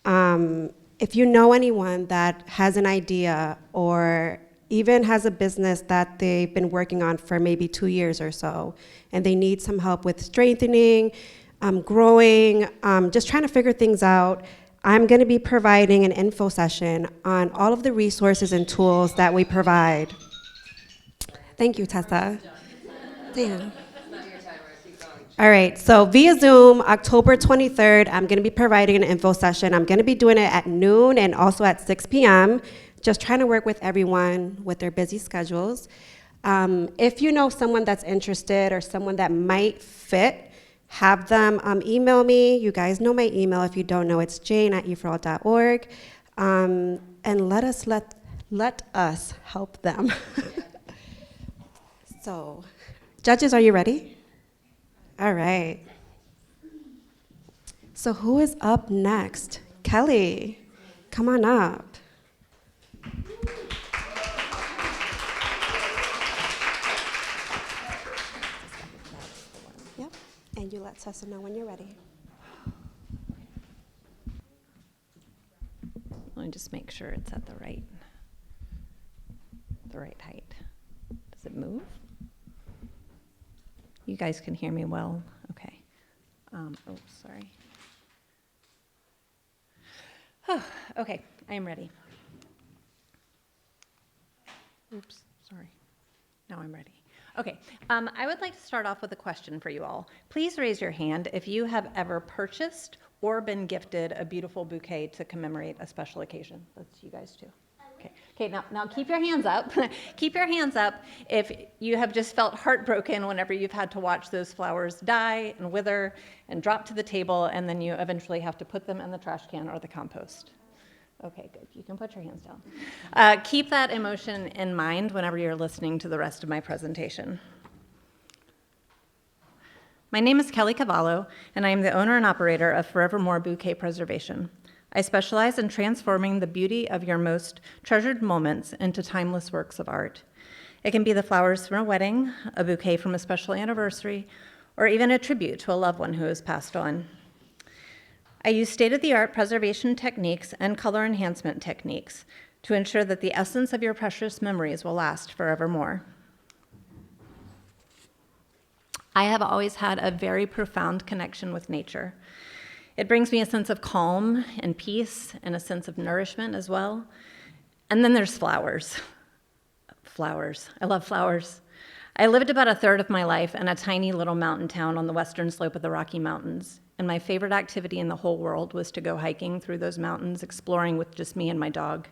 if you know anyone that has an idea or even has a business that they've been working on for maybe 2 years or so, and they need some help with strengthening, growing, just trying to figure things out, I'm going to be providing an info session on all of the resources and tools that we provide. Thank you, Tessa. Damn. All right, so via Zoom, October 23rd, I'm going to be providing an info session. I'm going to be doing it at noon and also at 6 p.m., just trying to work with everyone with their busy schedules. If you know someone that's interested or someone that might fit, have them email me. You guys know my email. If you don't know, it's jane@eforall.org. And let us help them. So, judges, are you ready? All right. So who is up next? Kelley, come on up. Yep, and you let Tessa know when you're ready. Let me just make sure it's at the right. the right height. Does it move? You guys can hear me well? Okay. Oh, sorry. Oh, okay, I am ready. Oops, sorry. Now I'm ready. Okay, I would like to start off with a question for you all. Please raise your hand if you have ever purchased or been gifted a beautiful bouquet to commemorate a special occasion. That's you guys too. Okay, now keep your hands up. Keep your hands up if you have just felt heartbroken whenever you've had to watch those flowers die and wither and drop to the table, and then you eventually have to put them in the trash can or the compost. Okay, good. You can put your hands down. Keep that emotion in mind whenever you're listening to the rest of my presentation. My name is Kelley Cavallo, and I am the owner and operator of Forevermore Bouquet Preservation. I specialize in transforming the beauty of your most treasured moments into timeless works of art. It can be the flowers from a wedding, a bouquet from a special anniversary, or even a tribute to a loved one who has passed on. I use state-of-the-art preservation techniques and color enhancement techniques to ensure that the essence of your precious memories will last forevermore. I have always had a very profound connection with nature. It brings me a sense of calm and peace and a sense of nourishment as well. And then there's flowers. Flowers. I love flowers. I lived about a third of my life in a tiny little mountain town on the western slope of the Rocky Mountains, and my favorite activity in the whole world was to go hiking through those mountains, exploring with just me and my dog.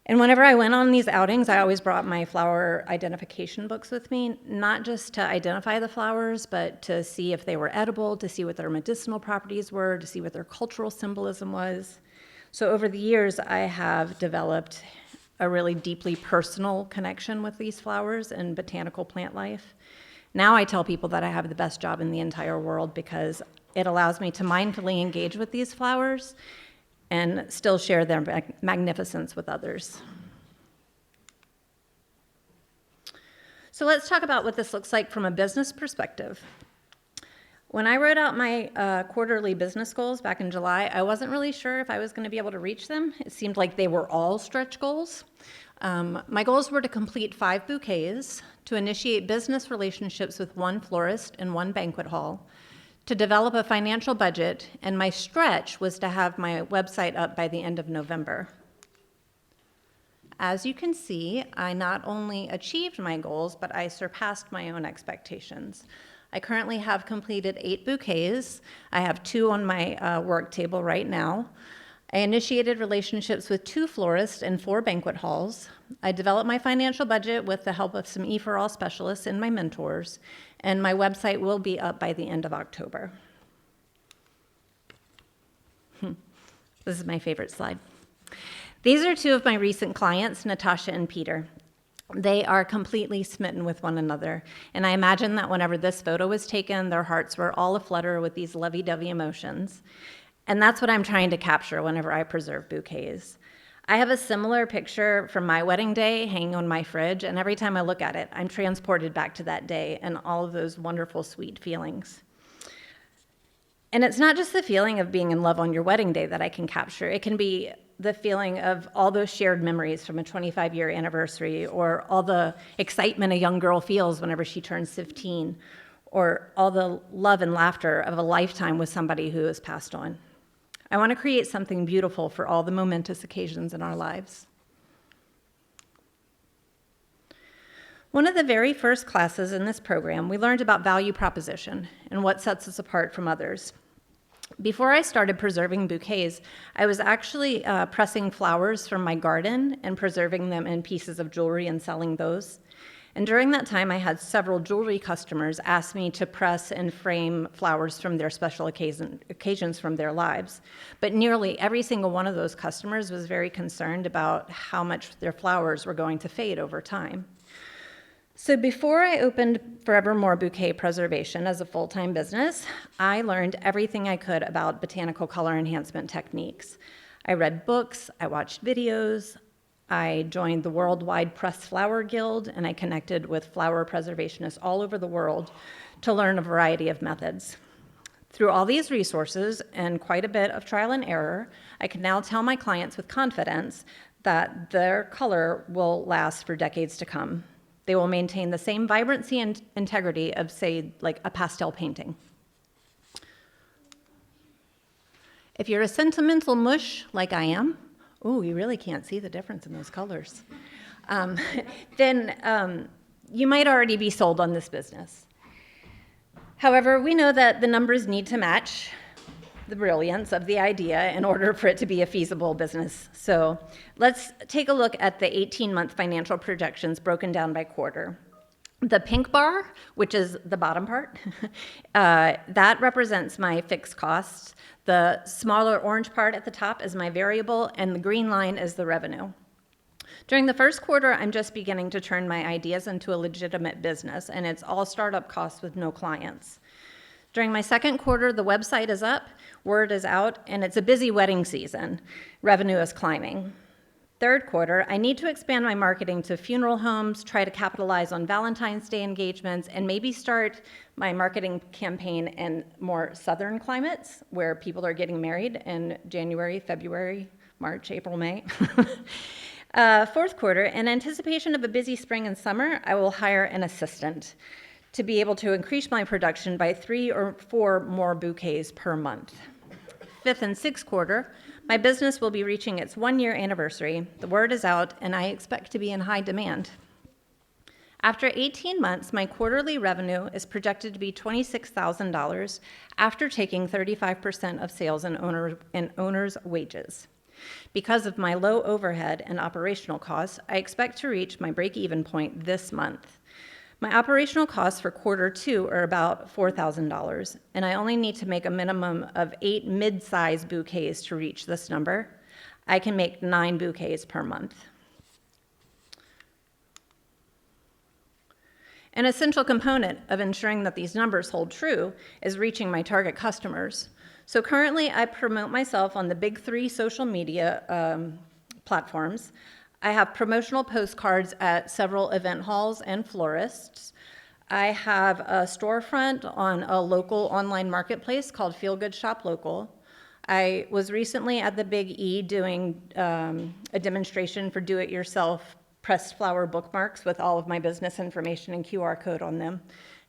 And whenever I went on these outings, I always brought my flower identification books with me, not just to identify the flowers, but to see if they were edible, to see what their medicinal properties were, to see what their cultural symbolism was. So over the years, I have developed a really deeply personal connection with these flowers and botanical plant life. Now I tell people that I have the best job in the entire world because it allows me to mindfully engage with these flowers and still share their magnificence with others. So let's talk about what this looks like from a business perspective. When I wrote out my quarterly business goals back in July, I wasn't really sure if I was going to be able to reach them. It seemed like they were all stretch goals. My goals were to complete 5 bouquets, to initiate business relationships with 1 florist and 1 banquet hall, to develop a financial budget, and my stretch was to have my website up by the end of November. As you can see, I not only achieved my goals, but I surpassed my own expectations. I currently have completed 8 bouquets. I have 2 on my work table right now. I initiated relationships with 2 florists and 4 banquet halls. I developed my financial budget with the help of some EforAll specialists and my mentors, and my website will be up by the end of October. This is my favorite slide. These are 2 of my recent clients, Natasha and Peter. They are completely smitten with one another, and I imagine that whenever this photo was taken, their hearts were all aflutter with these lovey-dovey emotions. And that's what I'm trying to capture whenever I preserve bouquets. I have a similar picture from my wedding day hanging on my fridge, and every time I look at it, I'm transported back to that day and all of those wonderful, sweet feelings. And it's not just the feeling of being in love on your wedding day that I can capture. It can be the feeling of all those shared memories from a 25-year anniversary, or all the excitement a young girl feels whenever she turns 15, or all the love and laughter of a lifetime with somebody who has passed on. I want to create something beautiful for all the momentous occasions in our lives. One of the very first classes in this program, we learned about value proposition and what sets us apart from others. Before I started preserving bouquets, I was actually pressing flowers from my garden and preserving them in pieces of jewelry and selling those. And during that time, I had several jewelry customers ask me to press and frame flowers from their special occasions from their lives. But nearly every single one of those customers was very concerned about how much their flowers were going to fade over time. So before I opened Forevermore Bouquet Preservation as a full-time business, I learned everything I could about botanical color enhancement techniques. I read books, I watched videos, I joined the Worldwide Pressed Flower Guild, and I connected with flower preservationists all over the world to learn a variety of methods. Through all these resources and quite a bit of trial and error, I can now tell my clients with confidence that their color will last for decades to come. They will maintain the same vibrancy and integrity of, say, like a pastel painting. If you're a sentimental mush like I am, oh, you really can't see the difference in those colors, then you might already be sold on this business. However, we know that the numbers need to match the brilliance of the idea in order for it to be a feasible business. So let's take a look at the 18-month financial projections broken down by quarter. The pink bar, which is the bottom part, that represents my fixed costs. The smaller orange part at the top is my variable, and the green line is the revenue. During the first quarter, I'm just beginning to turn my ideas into a legitimate business, and it's all startup costs with no clients. During my second quarter, the website is up, word is out, and it's a busy wedding season. Revenue is climbing. Third quarter, I need to expand my marketing to funeral homes, try to capitalize on Valentine's Day engagements, and maybe start my marketing campaign in more southern climates where people are getting married in January, February, March, April, May. Fourth quarter, in anticipation of a busy spring and summer, I will hire an assistant to be able to increase my production by 3 or 4 more bouquets per month. Fifth and sixth quarter, my business will be reaching its 1-year anniversary. The word is out, and I expect to be in high demand. After 18 months, my quarterly revenue is projected to be $26,000 after taking 35% of sales and owners' wages. Because of my low overhead and operational costs, I expect to reach my break-even point this month. My operational costs for quarter 2 are about $4,000, and I only need to make a minimum of 8 mid-size bouquets to reach this number. I can make 9 bouquets per month. An essential component of ensuring that these numbers hold true is reaching my target customers. So currently, I promote myself on the big 3 social media platforms. I have promotional postcards at several event halls and florists. I have a storefront on a local online marketplace called Feel Good Shop Local. I was recently at the Big E doing a demonstration for do-it-yourself pressed flower bookmarks with all of my business information and QR code on them,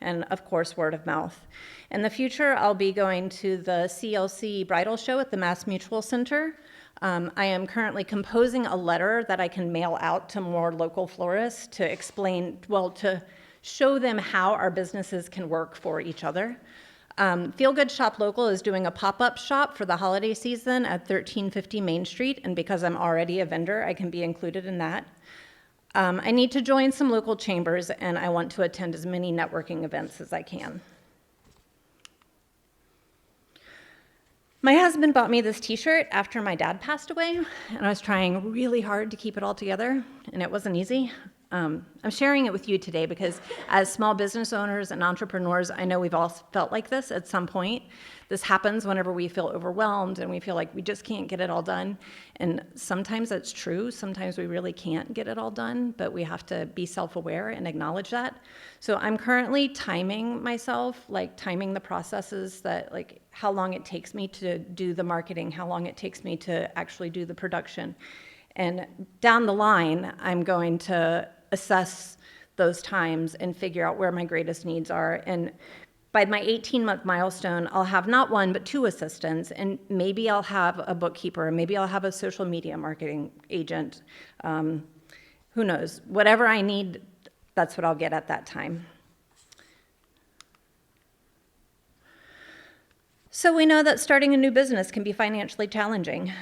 and of course, word of mouth. In the future, I'll be going to the CLC Bridal Show at the Mass Mutual Center. I am currently composing a letter that I can mail out to more local florists to explain, well, to show them how our businesses can work for each other. Feel Good Shop Local is doing a pop-up shop for the holiday season at 1350 Main Street, and because I'm already a vendor, I can be included in that. I need to join some local chambers, and I want to attend as many networking events as I can. My husband bought me this t-shirt after my dad passed away, and I was trying really hard to keep it all together, and it wasn't easy. I'm sharing it with you today because as small business owners and entrepreneurs, I know we've all felt like this at some point. This happens whenever we feel overwhelmed and we feel like we just can't get it all done. And sometimes that's true. Sometimes we really can't get it all done, but we have to be self-aware and acknowledge that. So I'm currently timing myself, like timing the processes that, like how long it takes me to do the marketing, how long it takes me to actually do the production. And down the line, I'm going to assess those times and figure out where my greatest needs are. And by my 18-month milestone, I'll have not 1, but 2 assistants, and maybe I'll have a bookkeeper, maybe I'll have a social media marketing agent. Who knows? Whatever I need, that's what I'll get at that time. So we know that starting a new business can be financially challenging.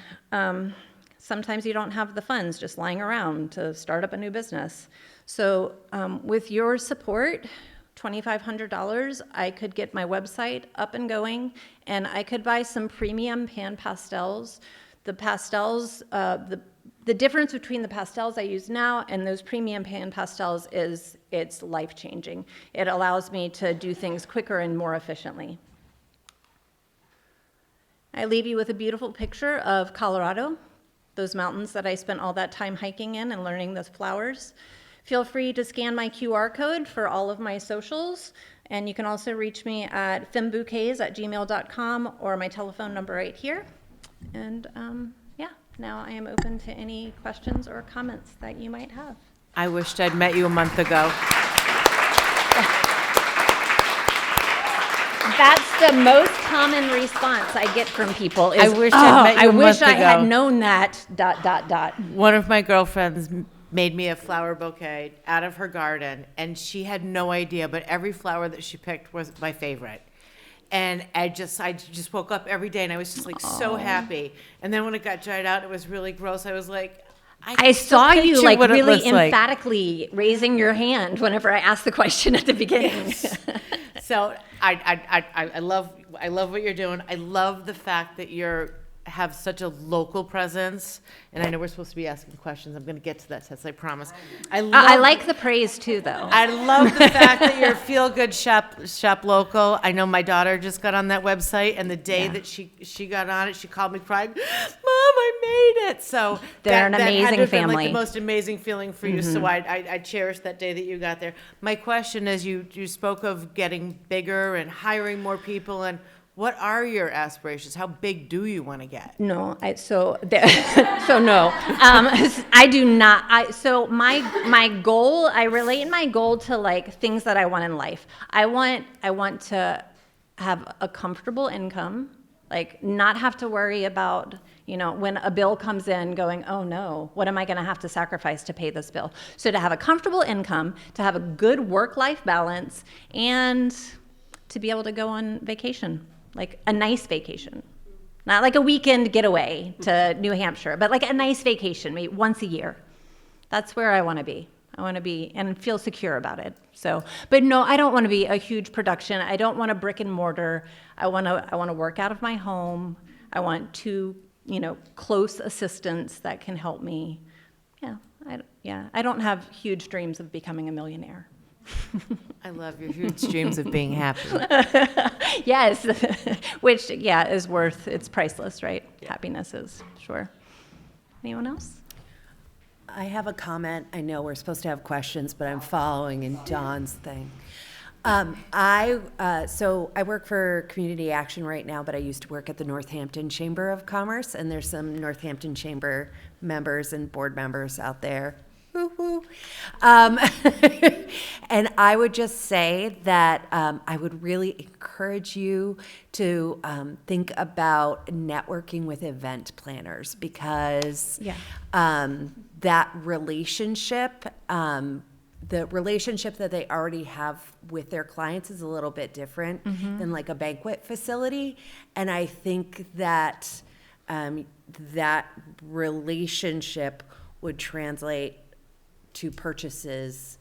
Sometimes you don't have the funds just lying around to start up a new business. So with your support, $2,500, I could get my website up and going, and I could buy some premium pan pastels. The pastels, the difference between the pastels I use now and those premium pan pastels is it's life-changing. It allows me to do things quicker and more efficiently. I leave you with a beautiful picture of Colorado, those mountains that I spent all that time hiking in and learning those flowers. Feel free to scan my QR code for all of my socials, and you can also reach me at fembouquets@gmail.com or my telephone number right here. And yeah, now I am open to any questions or comments that you might have. I wished I'd met you a month ago. That's the most common response I get from people is, I wish I'd met you a I wish month I had ago." known that, ... One of my girlfriends made me a flower bouquet out of her garden, and she had no idea, but every flower that she picked was my favorite. And I just woke up every day, and I was just like so happy. And then when it got dried out, it was really gross. I was like, I saw you picture like what it really looks like. emphatically raising your hand whenever I asked the question at the beginning. So I love what you're doing. I love the fact that you're have such a local presence, and I know we're supposed to be asking questions. I'm going to get to that, Tess, I promise. I like the praise too, though. I love the fact that you're feel-good shop local. I know my daughter just got on that website, and the day that she got on it, she called me crying, "Mom, I made it!" So They're an that had to amazing have been, like, family. the most amazing feeling for you. So I cherish that day that you got there. My question is, you spoke of getting bigger and hiring more people, and what are your aspirations? How big do you want to get? No, so no. I do not. So my goal, I relate my goal to like things that I want in life. I want to have a comfortable income, like not have to worry about, when a bill comes in going, oh no, what am I going to have to sacrifice to pay this bill? So to have a comfortable income, to have a good work-life balance, and to be able to go on vacation. Like a nice vacation, not like a weekend getaway to New Hampshire, but like a nice vacation, maybe once a year. That's where I want to be. I want to be and feel secure about it. So, but no, I don't want to be a huge production. I don't want a brick and mortar. I want to work out of my home. I want two, close assistants that can help me. I don't have huge dreams of becoming a millionaire. I love your huge dreams of being happy. Yes, which, is worth, it's priceless, right? Happiness is, sure. Anyone else? I have a comment. I know we're supposed to have questions, but I'm following in Dawn's thing. So I work for Community Action right now, but I used to work at the Northampton Chamber of Commerce, and there's some Northampton Chamber members and board members out there. Woo-hoo. And I would just say that I would really encourage you to think about networking with event planners, because that relationship, the relationship that they already have with their clients is a little bit different than like a banquet facility. And I think that that relationship would translate to purchases.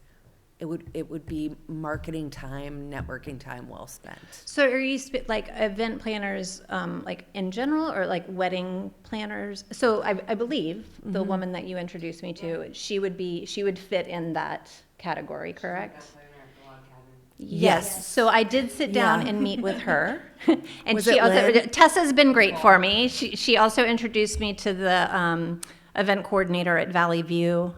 It would be marketing time, networking time well spent. So are you like event planners, like in general, or like wedding planners? So I believe the woman that you introduced me to, she would fit in that category, correct? Yes. So I did sit down and meet with her, and Was she it also Lynn? Tessa's been great for me. She also introduced me to the event coordinator at Valley View.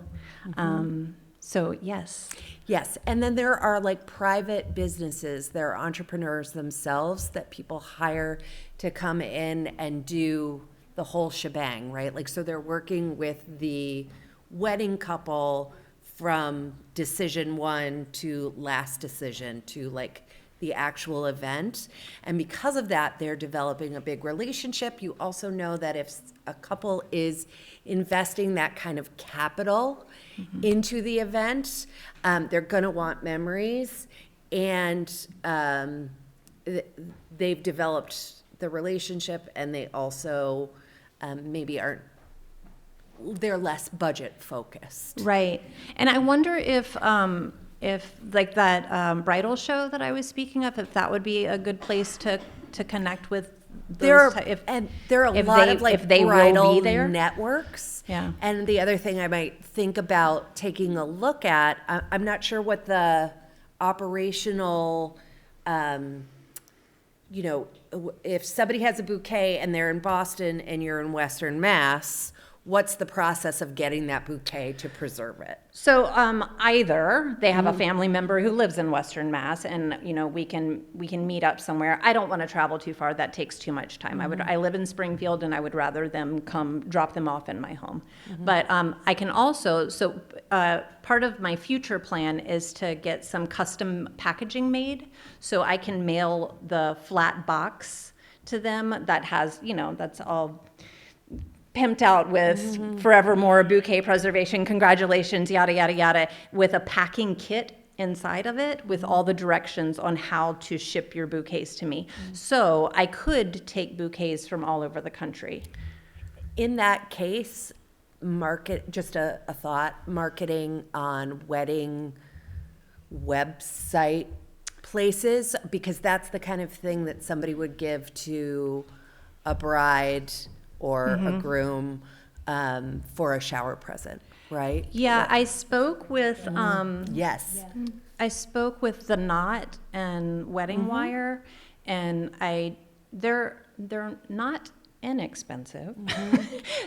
So yes. Yes, and then there are like private businesses, there are entrepreneurs themselves that people hire to come in and do the whole shebang, right? Like, so they're working with the wedding couple from decision one to last decision to like the actual event. And because of that, they're developing a big relationship. You also know that if a couple is investing that kind of capital into the event, they're going to want memories, and they've developed the relationship, and they also maybe they're less budget focused. Right. And I wonder if like that bridal show that I was speaking of, if that would be a good place to connect with There are a if lot they- of like if they will bridal be there? networks. Yeah. And the other thing I might think about taking a look at, I'm not sure what the operational, if somebody has a bouquet and they're in Boston and you're in Western Mass, what's the process of getting that bouquet to preserve it? So either they have a family member who lives in Western Mass, and we can meet up somewhere. I don't want to travel too far; that takes too much time. I live in Springfield, and I would rather them come drop them off in my home. But I can also part of my future plan is to get some custom packaging made, so I can mail the flat box to them that has that's all pimped out with Forevermore bouquet preservation, congratulations, yada, yada, yada, with a packing kit inside of it with all the directions on how to ship your bouquets to me. So I could take bouquets from all over the country. In that case, just a thought, marketing on wedding website places, because that's the kind of thing that somebody would give to a bride or a groom for a shower present, right? Yeah, I spoke with Yes. I spoke with the Knot and Wedding Wire, and they're not inexpensive.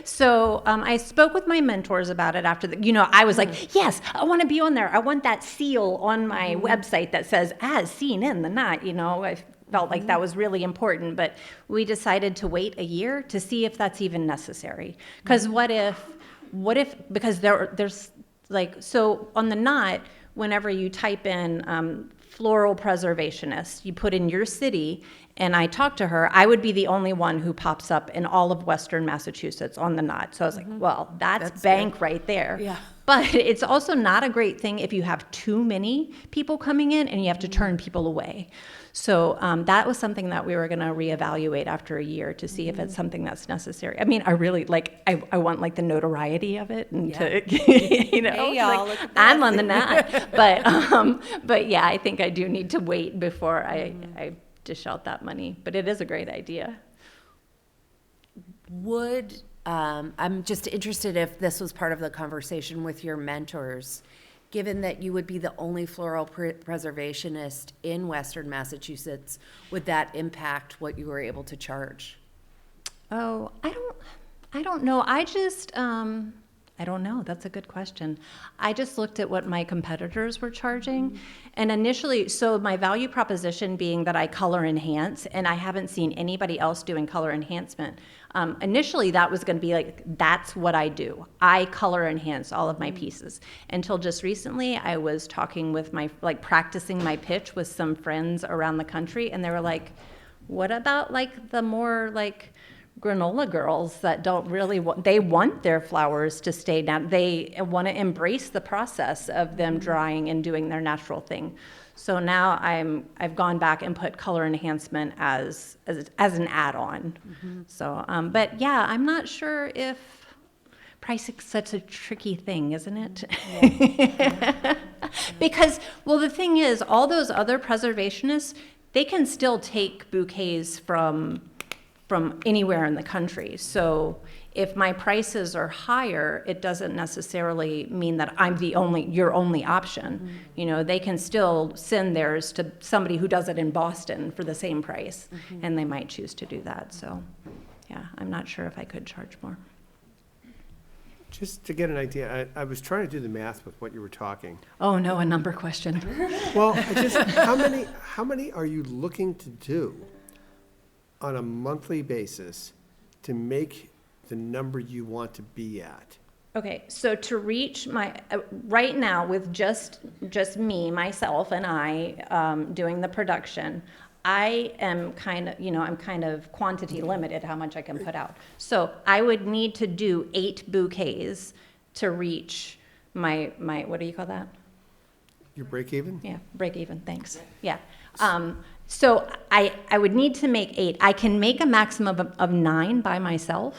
So I spoke with my mentors about it after I was like, yes, I want to be on there. I want that seal on my website that says as seen in the Knot. I felt like that was really important, but we decided to wait a year to see if that's even necessary. Because what if because there's so on the Knot, whenever you type in floral preservationist, you put in your city, and I talked to her, I would be the only one who pops up in all of Western Massachusetts on the Knot. So I was like, well, that's bank good. Right there. Yeah. But it's also not a great thing if you have too many people coming in and you have to turn people away. So that was something that we were going to reevaluate after a year to see if it's something that's necessary. I mean, I really I want the notoriety of it and to, Hey, y'all, look at that. I'm on the Knot. But yeah, I think I do need to wait before I dish out that money. But it is a great idea. I'm just interested if this was part of the conversation with your mentors, given that you would be the only floral preservationist in Western Massachusetts, would that impact what you were able to charge? Oh, I don't know. I don't know. That's a good question. I just looked at what my competitors were charging. And initially, so my value proposition being that I color enhance, and I haven't seen anybody else doing color enhancement. Initially, that was going to be that's what I do. I color enhance all of my pieces. Until just recently, I was talking with practicing my pitch with some friends around the country, and they were like, what about the more granola girls that don't really they want their flowers to stay down. They want to embrace the process of them drying and doing their natural thing. So now I've gone back and put color enhancement as an add-on. So, but yeah, I'm not sure if price is such a tricky thing, isn't it? Yeah. Because, the thing is, all those other preservationists, they can still take bouquets from anywhere in the country. So if my prices are higher, it doesn't necessarily mean that I'm your only option. They can still send theirs to somebody who does it in Boston for the same price, and they might choose to do that. So yeah, I'm not sure if I could charge more. Just to get an idea, I was trying to do the math with what you were talking. Oh no, a number question. Well, how many are you looking to do on a monthly basis to make the number you want to be at? Okay, so to reach my right now with just me, myself, and I doing the production, I am I'm kind of quantity limited how much I can put out. So I would need to do 8 bouquets to reach my what do you call that? Your break even? Yeah, break even. Thanks. Yeah. So I would need to make 8. I can make a maximum of 9 by myself.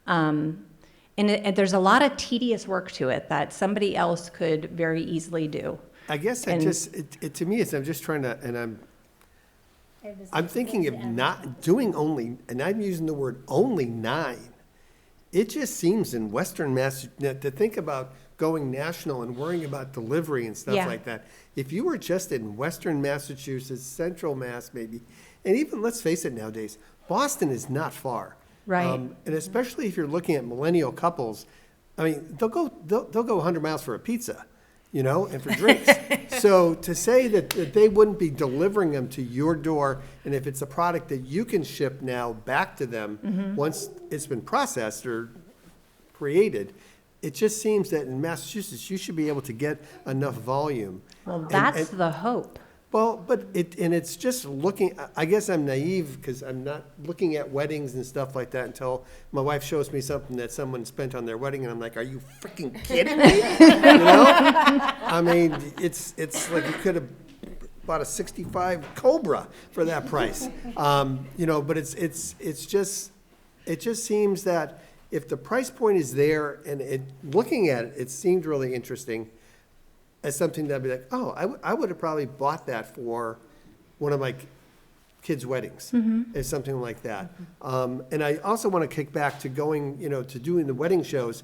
And there's a lot of tedious work to it that somebody else could very easily do. I guess to me, I'm just trying to, and I'm thinking of not doing only, and I'm using the word only 9. It just seems in Western Massachusetts, to think about going national and worrying about delivery and stuff like that. If you were just in Western Massachusetts, Central Mass maybe, and even, let's face it nowadays, Boston is not far. Right. And especially if you're looking at millennial couples, I mean, they'll go 100 miles for a pizza, and for drinks. So to say that they wouldn't be delivering them to your door, and if it's a product that you can ship now back to them once it's been processed or created, it just seems that in Massachusetts, you should be able to get enough volume. Well, that's the hope. Well, but it's just looking, I guess I'm naive because I'm not looking at weddings and stuff like that until my wife shows me something that someone spent on their wedding, and I'm like, are you freaking kidding me? I mean, it's like you could have bought a 65 Cobra for that price. But it just seems that if the price point is there and looking at it, it seemed really interesting as something that'd be like, oh, I would have probably bought that for one of my kids' weddings, as something like that. And I also want to kick back to going, to doing the wedding shows.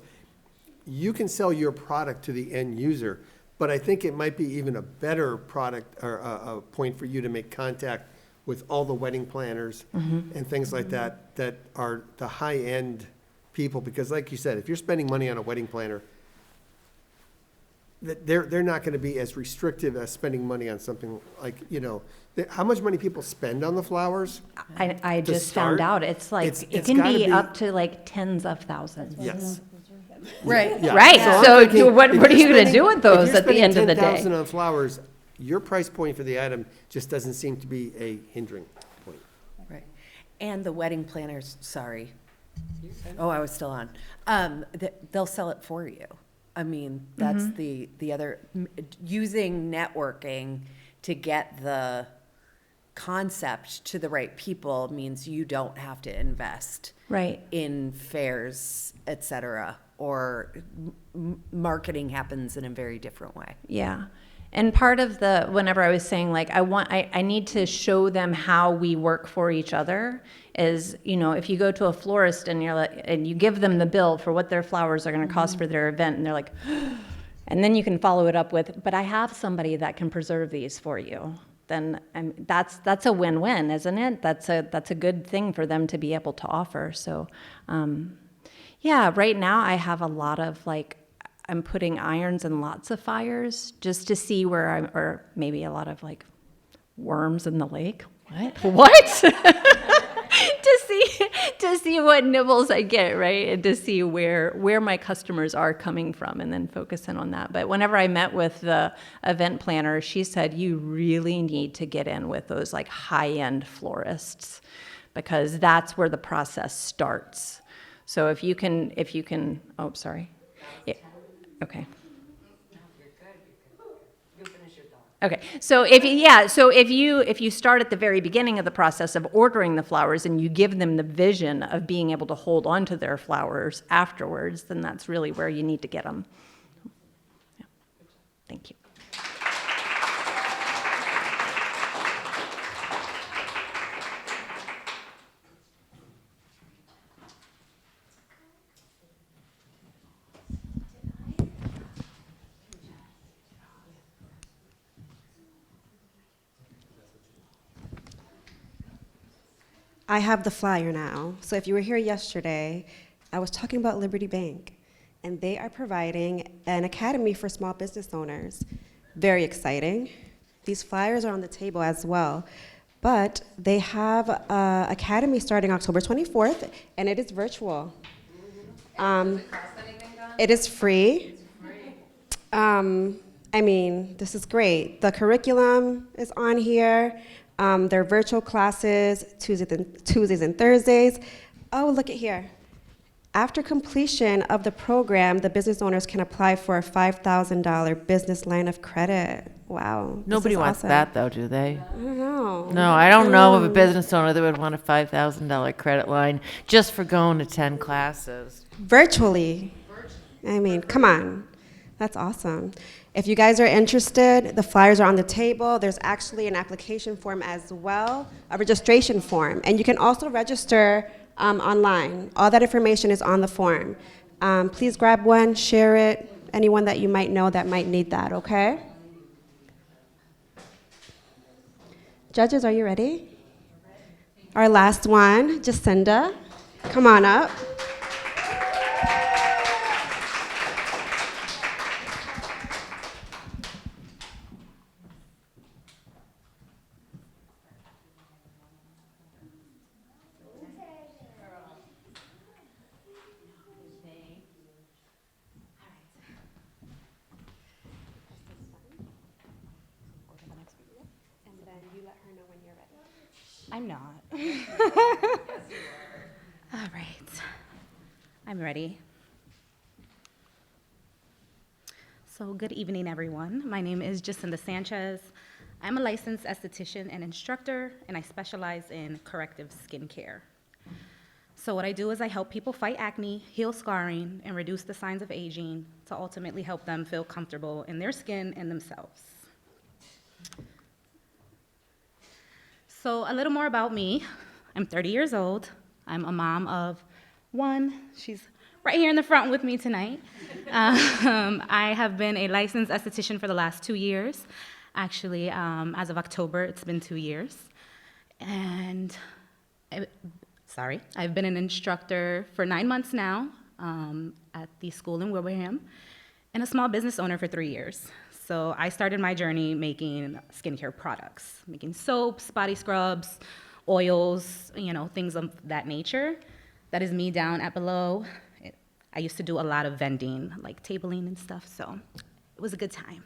You can sell your product to the end user, but I think it might be even a better product or a point for you to make contact with all the wedding planners and things like that are the high-end people. Because like you said, if you're spending money on a wedding planner, they're not going to be as restrictive as spending money on something like, how much money people spend on the flowers. I to just start, found out it it's can gotta be up to like tens of thousands. Yes. Right. Yeah. Right. I'm So thinking, what if are you you're going to spending- do with if those you're at the end of the spending day? $10,000 on flowers, your price point for the item just doesn't seem to be a hindering point. Right. And the wedding planners, sorry. Oh, I was still on. They'll sell it for you. I mean, that's the other, using networking to get the concept to the right people means you don't have to invest Right. in fairs, et cetera, or marketing happens in a very different way. Yeah. And part of whenever I was saying like, I need to show them how we work for each other is, if you go to a florist and you're like, and you give them the bill for what their flowers are going to cost for their event, and they're like, and then you can follow it up with, but I have somebody that can preserve these for you. Then that's a win-win, isn't it? That's a good thing for them to be able to offer. So, yeah, right now I have a lot of I'm putting irons in lots of fires just to see or maybe a lot of worms in the lake. What? to see what nibbles I get, right? And to see where my customers are coming from and then focus in on that. But whenever I met with the event planner, she said, you really need to get in with those high-end florists because that's where the process starts. So if you can, oh, sorry. Yeah. Okay. Okay, so if you start at the very beginning of the process of ordering the flowers and you give them the vision of being able to hold on to their flowers afterwards, then that's really where you need to get them. Yeah. Thank you. I have the flyer now. So if you were here yesterday, I was talking about Liberty Bank, and they are providing an academy for small business owners. Very exciting. These flyers are on the table as well. But they have an academy starting October 24th, and it is virtual. It is free. This is great. The curriculum is on here. Their virtual classes, Tuesdays and Thursdays. Oh, look at here. After completion of the program, the business owners can apply for a $5,000 business line of credit. Wow. Nobody wants awesome. that, though, do they? I don't know. No, I don't know of a business owner that would want a $5,000 credit line just for going to 10 classes. Virtually. Come on. That's awesome. If you guys are interested, the flyers are on the table. There's actually an application form as well, a registration form. And you can also register online. All that information is on the form. Please grab one, share it, anyone that you might know that might need that, okay? Judges, are you ready? Our last one, Jacinda. come on up. I'm not. All right. I'm ready. So good evening, everyone. My name is Jacinda Sanchez. I'm a licensed esthetician and instructor, and I specialize in corrective skincare. So what I do is I help people fight acne, heal scarring, and reduce the signs of aging to ultimately help them feel comfortable in their skin and themselves. So a little more about me. I'm 30 years old. I'm a mom of one. She's right here in the front with me tonight. I have been a licensed esthetician for the last 2 years. Actually, as of October, it's been 2 years. And I've been an instructor for 9 months now at the school in Wilbraham, and a small business owner for 3 years. So I started my journey making skincare products, making soaps, body scrubs, oils, things of that nature. That is me down at below. I used to do a lot of vending, like tabling and stuff, so it was a good time.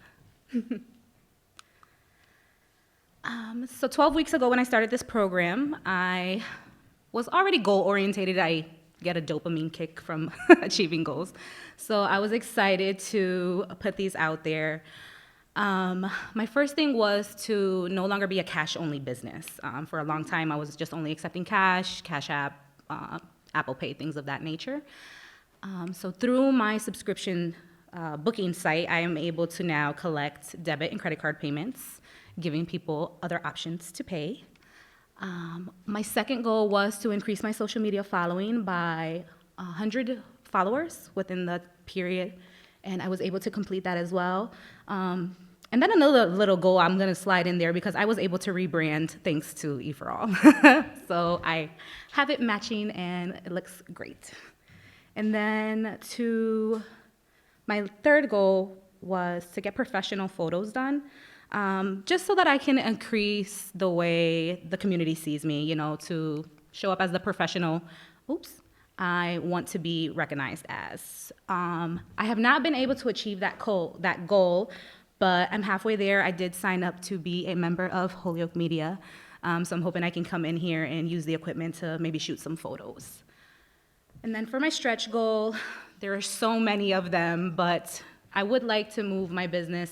So 12 weeks ago when I started this program, I was already goal-oriented. I get a dopamine kick from achieving goals. So I was excited to put these out there. My first thing was to no longer be a cash-only business. For a long time, I was just only accepting cash, Cash App, Apple Pay, things of that nature. So through my subscription booking site, I am able to now collect debit and credit card payments, giving people other options to pay. My second goal was to increase my social media following by 100 followers within the period, and I was able to complete that as well. And then another little goal I'm gonna slide in there because I was able to rebrand thanks to EforAll. So I have it matching and it looks great. And then my third goal was to get professional photos done, just so that I can increase the way the community sees me, to show up as the professional I want to be recognized as. I have not been able to achieve that goal, but I'm halfway there. I did sign up to be a member of Holyoke Media, so I'm hoping I can come in here and use the equipment to maybe shoot some photos. And then for my stretch goal, there are so many of them, but I would like to move my business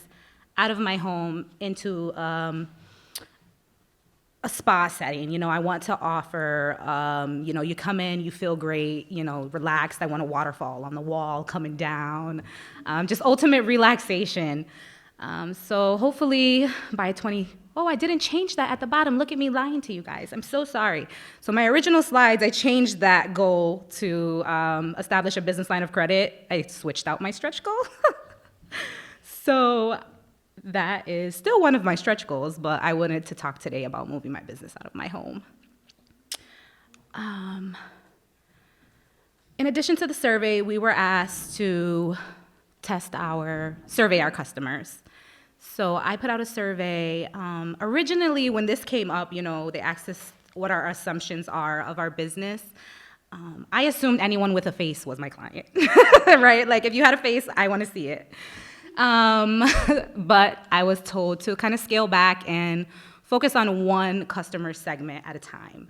out of my home into a spa setting. I want to offer, you come in, you feel great, relaxed. I want a waterfall on the wall coming down, just ultimate relaxation. So hopefully by I didn't change that at the bottom. Look at me lying to you guys. I'm so sorry. So my original slides, I changed that goal to establish a business line of credit. I switched out my stretch goal. So that is still one of my stretch goals, but I wanted to talk today about moving my business out of my home. In addition to the survey, we were asked to survey our customers. So I put out a survey. Originally, when this came up, they asked us what our assumptions are of our business. I assumed anyone with a face was my client, right? Like if you had a face, I want to see it. But I was told to kind of scale back and focus on one customer segment at a time.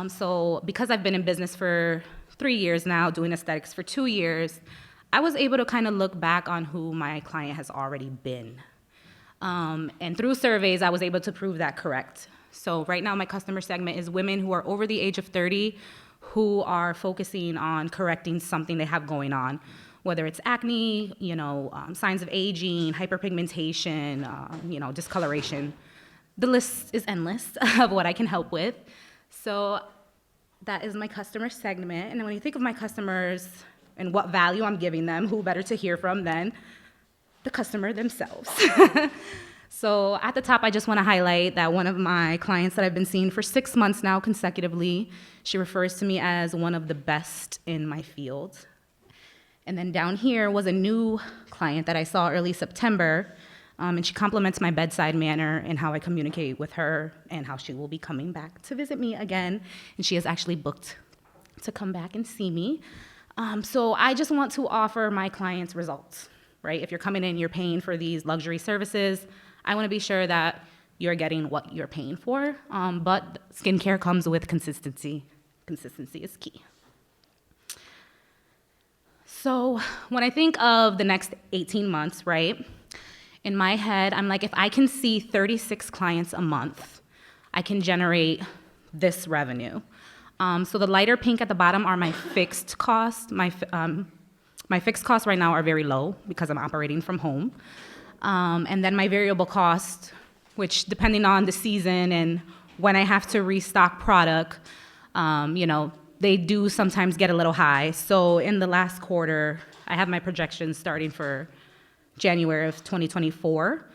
So because I've been in business for 3 years now, doing aesthetics for 2 years, I was able to kind of look back on who my client has already been. And through surveys, I was able to prove that correct. So right now, my customer segment is women who are over the age of 30 who are focusing on correcting something they have going on, whether it's acne, signs of aging, hyperpigmentation, discoloration. The list is endless of what I can help with. So that is my customer segment. And then when you think of my customers and what value I'm giving them, who better to hear from than the customer themselves. So at the top, I just want to highlight that one of my clients that I've been seeing for 6 months now consecutively, she refers to me as one of the best in my field. And then down here was a new client that I saw early September, and she compliments my bedside manner and how I communicate with her and how she will be coming back to visit me again. And she has actually booked to come back and see me. So I just want to offer my clients results, right? If you're coming in, you're paying for these luxury services, I want to be sure that you're getting what you're paying for, but skincare comes with consistency. Consistency is key. So when I think of the next 18 months, right, in my head, I'm like, if I can see 36 clients a month, I can generate this revenue. So the lighter pink at the bottom are my fixed costs. My fixed costs right now are very low because I'm operating from home. And then my variable cost, which depending on the season and when I have to restock product, they do sometimes get a little high. So in the last quarter, I have my projections starting for January of 2024.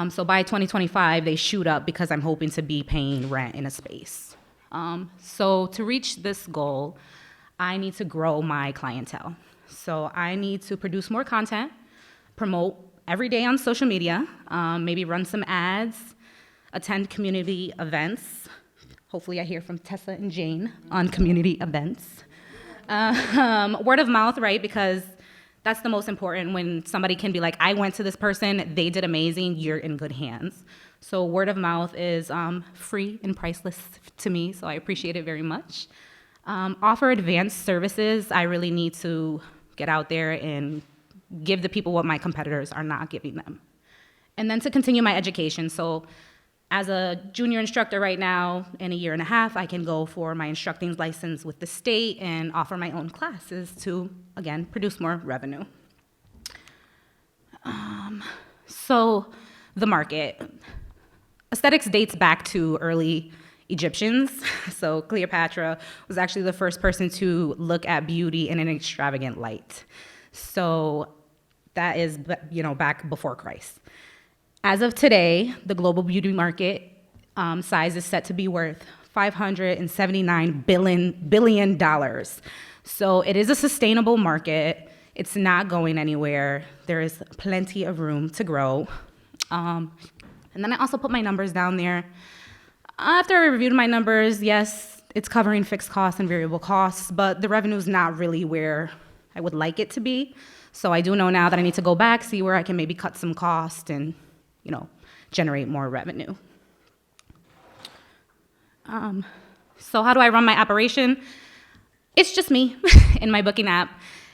So by 2025, they shoot up because I'm hoping to be paying rent in a space. So to reach this goal, I need to grow my clientele. So I need to produce more content, promote every day on social media, maybe run some ads, attend community events. Hopefully I hear from Tessa and Jane on community events. Word of mouth, right? Because that's the most important when somebody can be like, I went to this person, they did amazing, you're in good hands. So word of mouth is free and priceless to me, so I appreciate it very much. Offer advanced services. I really need to get out there and give the people what my competitors are not giving them. And then to continue my education. So as a junior instructor right now, in a year and a half, I can go for my instructing license with the state and offer my own classes to, again, produce more revenue. So the market. Aesthetics dates back to early Egyptians. So Cleopatra was actually the first person to look at beauty in an extravagant light. So that is, back before Christ. As of today, the global beauty market size is set to be worth $579 billion. So it is a sustainable market. It's not going anywhere. There is plenty of room to grow. And then I also put my numbers down there. After I reviewed my numbers, yes, it's covering fixed costs and variable costs, but the revenue is not really where I would like it to be. So I do know now that I need to go back, see where I can maybe cut some cost and, generate more revenue. So how do I run my operation? It's just me in my booking app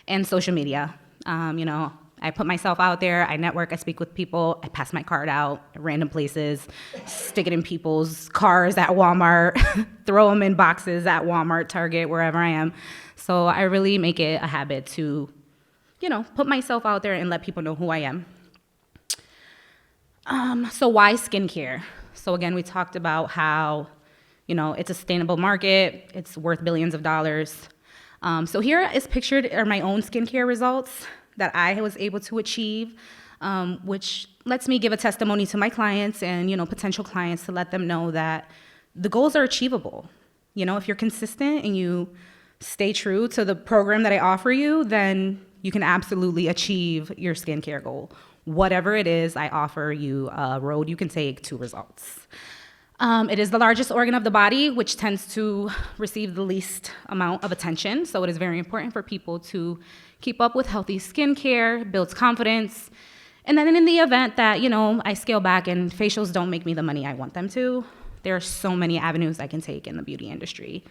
and social media. I put myself out there, I network, I speak with people, I pass my card out at random places, stick it in people's cars at Walmart, throw them in boxes at Walmart, Target, wherever I am. So I really make it a habit to, put myself out there and let people know who I am. So why skincare? So again, we talked about how, it's a sustainable market, it's worth billions of dollars. So here is pictured are my own skincare results that I was able to achieve, which lets me give a testimony to my clients and, potential clients to let them know that the goals are achievable. If you're consistent and you stay true to the program that I offer you, then you can absolutely achieve your skincare goal. Whatever it is, I offer you a road you can take to results. It is the largest organ of the body, which tends to receive the least amount of attention. So it is very important for people to keep up with healthy skincare, builds confidence. And then in the event that, I scale back and facials don't make me the money I want them to, there are so many avenues I can take in the beauty industry.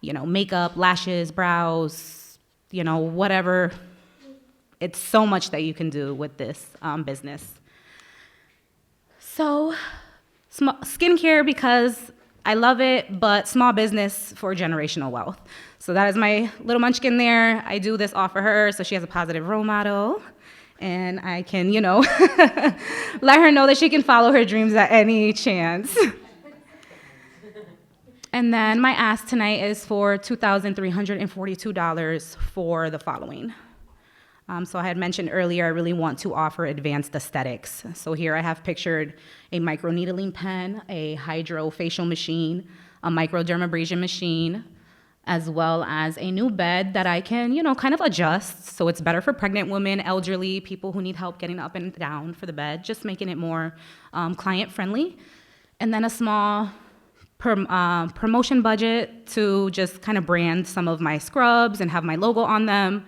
Makeup, lashes, brows, whatever. It's so much that you can do with this business. So skincare because I love it, but small business for generational wealth. So that is my little munchkin there. I do this all for her so she has a positive role model. And I can, let her know that she can follow her dreams at any chance. And then my ask tonight is for $2,342 for the following. So I had mentioned earlier, I really want to offer advanced aesthetics. So here I have pictured a microneedling pen, a hydrofacial machine, a microdermabrasion machine, as well as a new bed that I can, kind of adjust. So it's better for pregnant women, elderly, people who need help getting up and down for the bed, just making it more client friendly. And then a small promotion budget to just kind of brand some of my scrubs and have my logo on them.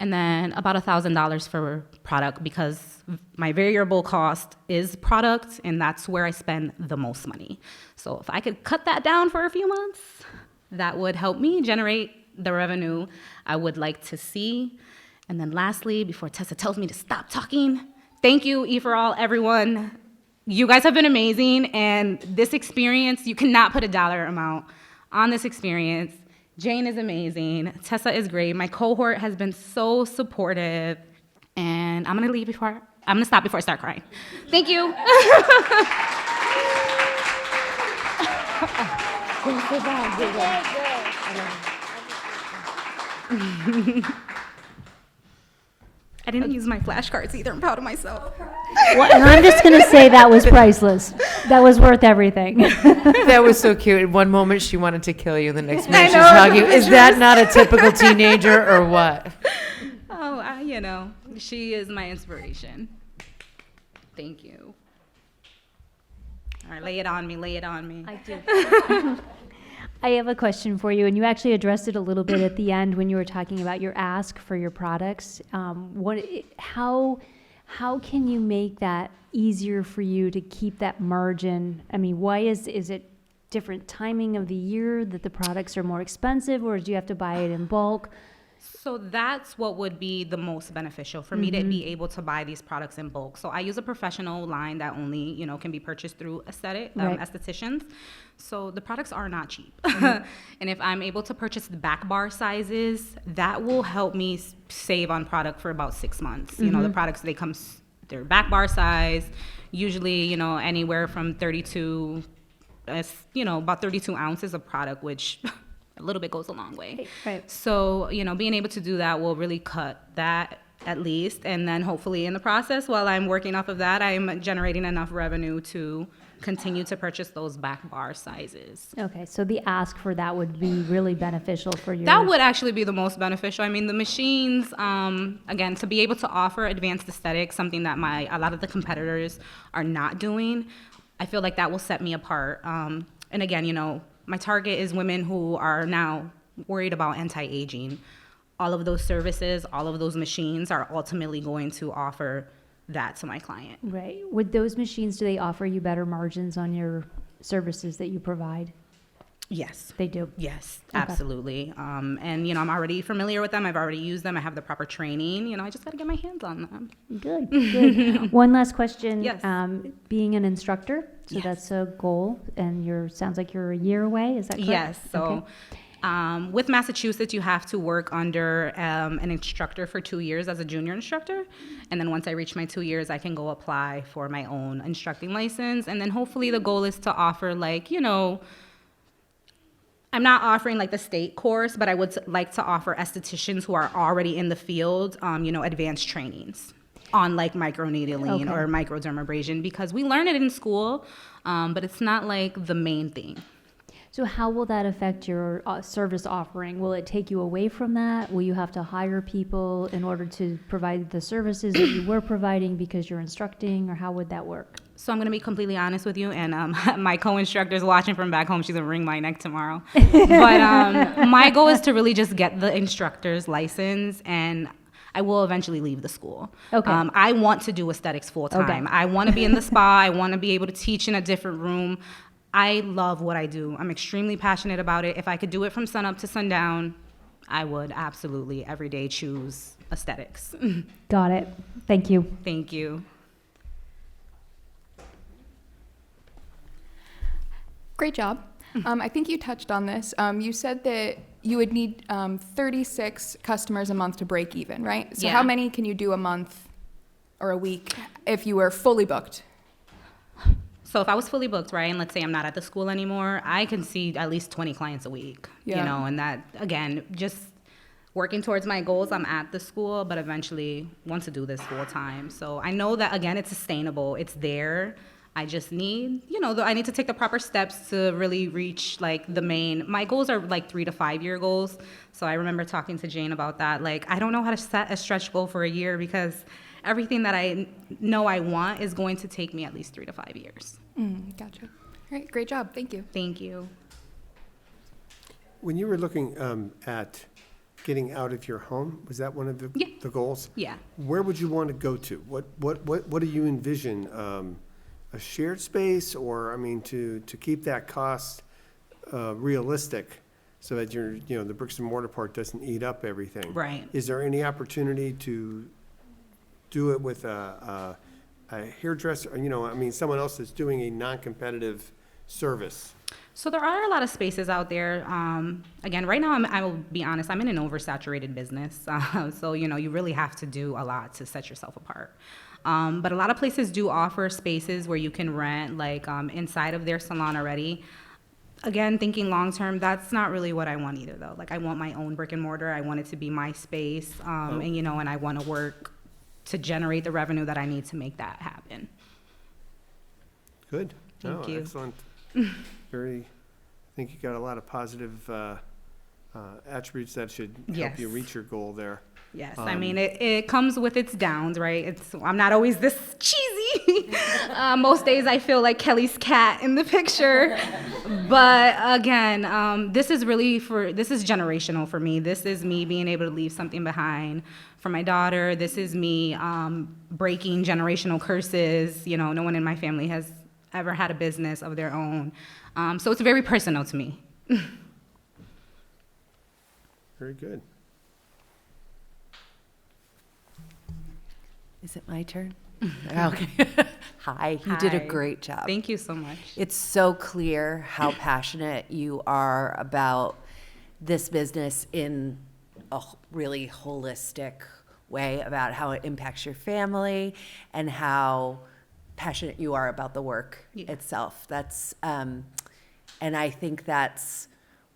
And then about $1,000 for product, because my variable cost is product, and that's where I spend the most money. So if I could cut that down for a few months, that would help me generate the revenue I would like to see. And then lastly, before Tessa tells me to stop talking, thank you, EforAll, everyone. You guys have been amazing, and this experience, you cannot put a dollar amount on this experience. Jane is amazing. Tessa is great. My cohort has been so supportive, and I'm gonna stop before I start crying. Thank you. I didn't use my flashcards either. I'm proud of myself. Well, and I'm just going to say that was priceless. That was worth everything. That was so cute. In one moment, she wanted to kill you. The next minute, she's hugging you. Is that not a typical teenager or what? Oh, she is my inspiration. Thank you. All right, lay it on me. I do. I have a question for you, and you actually addressed it a little bit at the end when you were talking about your ask for your products. How can you make that easier for you to keep that margin? I mean, why is it different timing of the year that the products are more expensive, or do you have to buy it in bulk? So that's what would be the most beneficial for me to be able to buy these products in bulk. So I use a professional line that only, can be purchased through estheticians. So the products are not cheap. And if I'm able to purchase the back bar sizes, that will help me save on product for about 6 months. The products, they're back bar size, usually, anywhere from 32, about 32 ounces of product, which a little bit goes a long way. Right. So, being able to do that will really cut that at least. And then hopefully in the process, while I'm working off of that, I'm generating enough revenue to continue to purchase those back bar sizes. Okay, so the ask for that would be really beneficial for you. That would actually be the most beneficial. I mean, the machines, again, to be able to offer advanced aesthetics, something that a lot of the competitors are not doing, I feel like that will set me apart. And again, my target is women who are now worried about anti-aging. All of those services, all of those machines are ultimately going to offer that to my client. Right. With those machines, do they offer you better margins on your services that you provide? Yes. They do? Yes, Okay. absolutely. And, I'm already familiar with them. I've already used them. I have the proper training. I just got to get my hands on them. Good, good. One last question. Yes. Being an instructor, so Yes. that's a goal, and sounds like you're a year away, is that correct? Yes. So Okay. with Massachusetts, you have to work under an instructor for 2 years as a junior instructor. And then once I reach my 2 years, I can go apply for my own instructing license. And then hopefully the goal is to offer I'm not offering the state course, but I would like to offer estheticians who are already in the field, advanced trainings on microneedling or microdermabrasion, because we learn it in school, but it's not the main thing. So how will that affect your service offering? Will it take you away from that? Will you have to hire people in order to provide the services that you were providing because you're instructing, or how would that work? So I'm going to be completely honest with you, and my co-instructor's watching from back home. She's going to wring my neck tomorrow. But my goal is to really just get the instructor's license, and I will eventually leave the school. Okay. I want to do aesthetics full time. Okay. I want to be in the spa. I want to be able to teach in a different room. I love what I do. I'm extremely passionate about it. If I could do it from sunup to sundown, I would absolutely every day choose aesthetics. Got it. Thank you. Thank you. Great job. I think you touched on this. You said that you would need 36 customers a month to break even, right? So Yeah. how many can you do a month or a week if you were fully booked? So if I was fully booked, right, and let's say I'm not at the school anymore, I can see at least 20 clients a week, Yeah. and that, again, just working towards my goals. I'm at the school, but eventually want to do this full time. So I know that, again, it's sustainable. It's there. I just need, I need to take the proper steps to really reach like my goals are like 3 to 5 year goals. So I remember talking to Jane about that. Like, I don't know how to set a stretch goal for a year because everything that I know I want is going to take me at least 3 to 5 years. Gotcha. All right, great job. Thank you. Thank you. When you were looking at getting out of your home, was that one of the goals? Yeah. Where would you want to go to? What do you envision? A shared space, or to keep that cost realistic, so that the bricks and mortar part doesn't eat up everything. Right. Is there any opportunity to do it with a hairdresser? Someone else that's doing a non-competitive service. So there are a lot of spaces out there. Again, right now, I will be honest, I'm in an oversaturated business. So, you really have to do a lot to set yourself apart. But a lot of places do offer spaces where you can rent, like inside of their salon already. Again, thinking long term, that's not really what I want either, though. Like, I want my own brick and mortar. I want it to be my space, and I want to work to generate the revenue that I need to make that happen. Good. Thank you. Excellent. I think you got a lot of positive attributes that should help you Yes. reach your goal there. Yes, it comes with its downs, right? I'm not always this cheesy. Most days I feel like Kelley's cat in the picture. But again, this is generational for me. This is me being able to leave something behind for my daughter. This is me breaking generational curses. No one in my family has ever had a business of their own. So it's very personal to me. Very good. Is it my turn? Okay. Hi, you did a Hi. great job. Thank you so much. It's so clear how passionate you are about this business in a really holistic way, about how it impacts your family and how passionate you are about the work itself. That's, and I think that's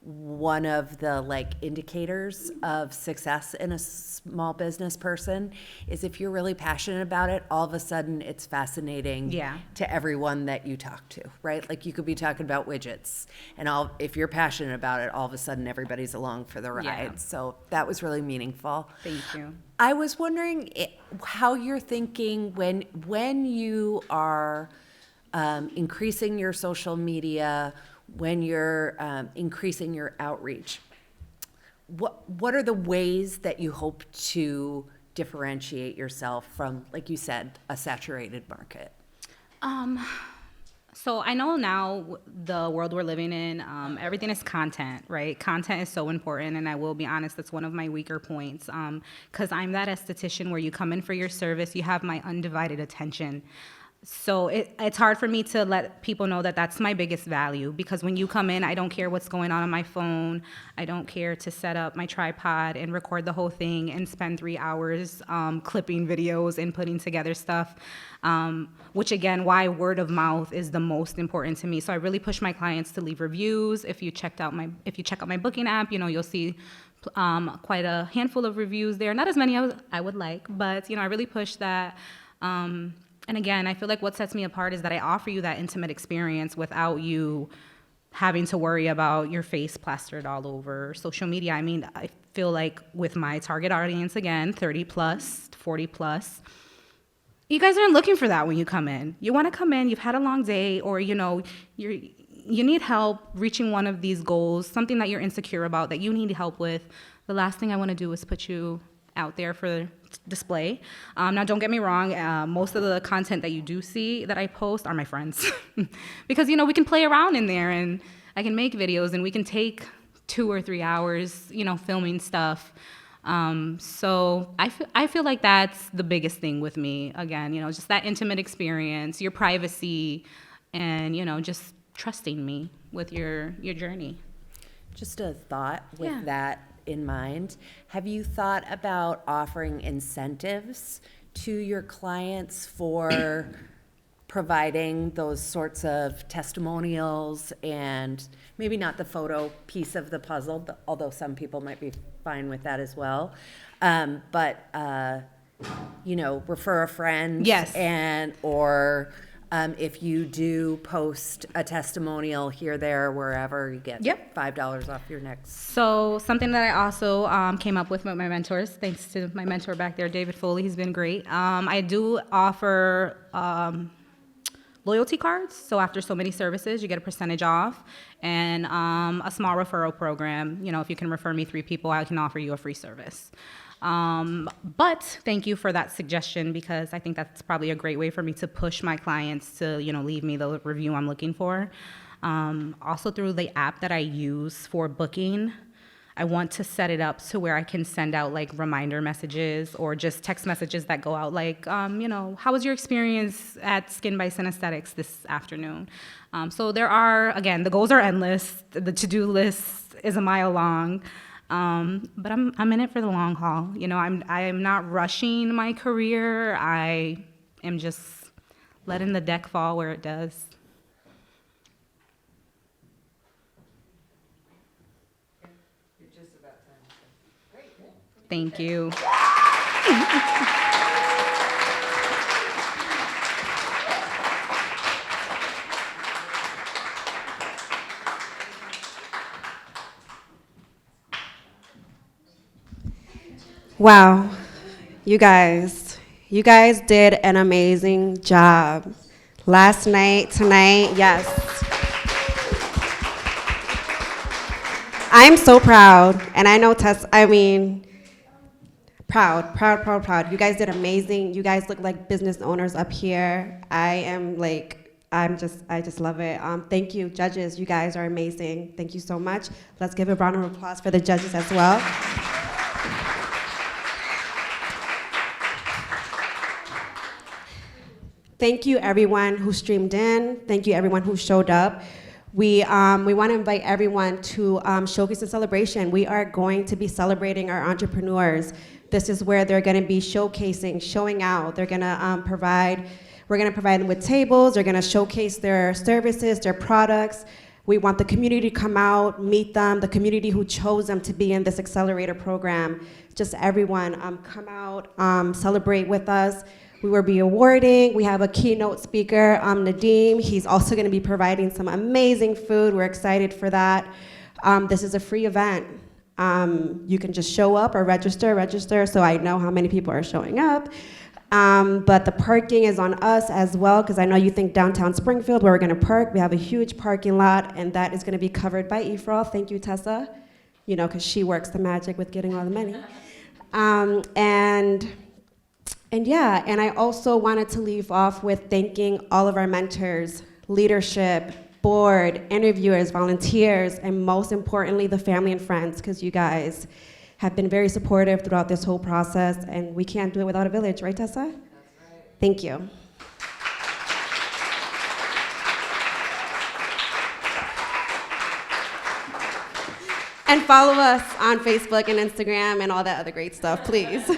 one of the indicators of success in a small business person is if you're really passionate about it, all of a sudden it's fascinating to everyone that you talk to, right? Like you could be talking about widgets and if you're passionate about it, all of a sudden everybody's along for the ride. Yeah. So that was really meaningful. Thank you. I was wondering how you're thinking when you are increasing your social media, when you're increasing your outreach, what are the ways that you hope to differentiate yourself from, like you said, a saturated market? So I know now the world we're living in, everything is content, right? Content is so important, and I will be honest, that's one of my weaker points, because I'm that esthetician where you come in for your service, you have my undivided attention. So it's hard for me to let people know that that's my biggest value, because when you come in, I don't care what's going on my phone. I don't care to set up my tripod and record the whole thing and spend 3 hours clipping videos and putting together stuff, which again, why word of mouth is the most important to me. So I really push my clients to leave reviews. If you check out my booking app, you'll see quite a handful of reviews there. Not as many as I would like, but I really push that. And again, I feel like what sets me apart is that I offer you that intimate experience without you having to worry about your face plastered all over social media. I feel like with my target audience, again, 30 plus, 40 plus, you guys aren't looking for that when you come in. You want to come in, you've had a long day, or you need help reaching one of these goals, something that you're insecure about, that you need help with. The last thing I want to do is put you out there for display. Now, don't get me wrong, most of the content that you do see that I post are my friends. Because, we can play around in there, and I can make videos, and we can take 2 or 3 hours, filming stuff. So I feel like that's the biggest thing with me. Again, just that intimate experience, your privacy, and, just trusting me with your journey. Just a thought with that in mind. Have you thought about offering incentives to your clients for providing those sorts of testimonials, and maybe not the photo piece of the puzzle, although some people might be fine with that as well. Refer a friend. Yes. Or if you do post a testimonial here, there, wherever, you get $5 off your next. So something that I also came up with my mentors, thanks to my mentor back there, David Foley, he's been great. I do offer loyalty cards. So after so many services, you get a percentage off, and a small referral program. If you can refer me 3 people, I can offer you a free service. But thank you for that suggestion, because I think that's probably a great way for me to push my clients to, leave me the review I'm looking for. Also through the app that I use for booking, I want to set it up to where I can send out like reminder messages or just text messages that go out like, how was your experience at Skin by Sin Aesthetics this afternoon? So there are, again, the goals are endless. The to-do list is a mile long. But I'm in it for the long haul. I am not rushing my career. I am just letting the deck fall where it does. You're just about time. Great. Thank you. Wow, you guys did an amazing job. Last night, tonight, yes. I'm so proud, and I know proud. You guys did amazing. You guys look like business owners up here. I just love it. Thank you, judges. You guys are amazing. Thank you so much. Let's give a round of applause for the judges as well. Thank you, everyone who streamed in. Thank you, everyone who showed up. We want to invite everyone to Showcase and Celebration. We are going to be celebrating our entrepreneurs. This is where they're going to be showcasing, showing out. We're going to provide them with tables. They're going to showcase their services, their products. We want the community to come out, meet them, the community who chose them to be in this Accelerator program. Just everyone, come out, celebrate with us. We will be awarding. We have a keynote speaker, Nadeem. He's also going to be providing some amazing food. We're excited for that. This is a free event. You can just show up or register, so I know how many people are showing up. But the parking is on us as well, because I know you think downtown Springfield, where we're going to park. We have a huge parking lot, and that is going to be covered by EforAll. Thank you, Tessa, because she works the magic with getting all the money. And I also wanted to leave off with thanking all of our mentors, leadership, board, interviewers, volunteers, and most importantly, the family and friends, because you guys have been very supportive throughout this whole process, and we can't do it without a village, right, Tessa? That's right. Thank you. And follow us on Facebook and Instagram and all that other great stuff, please.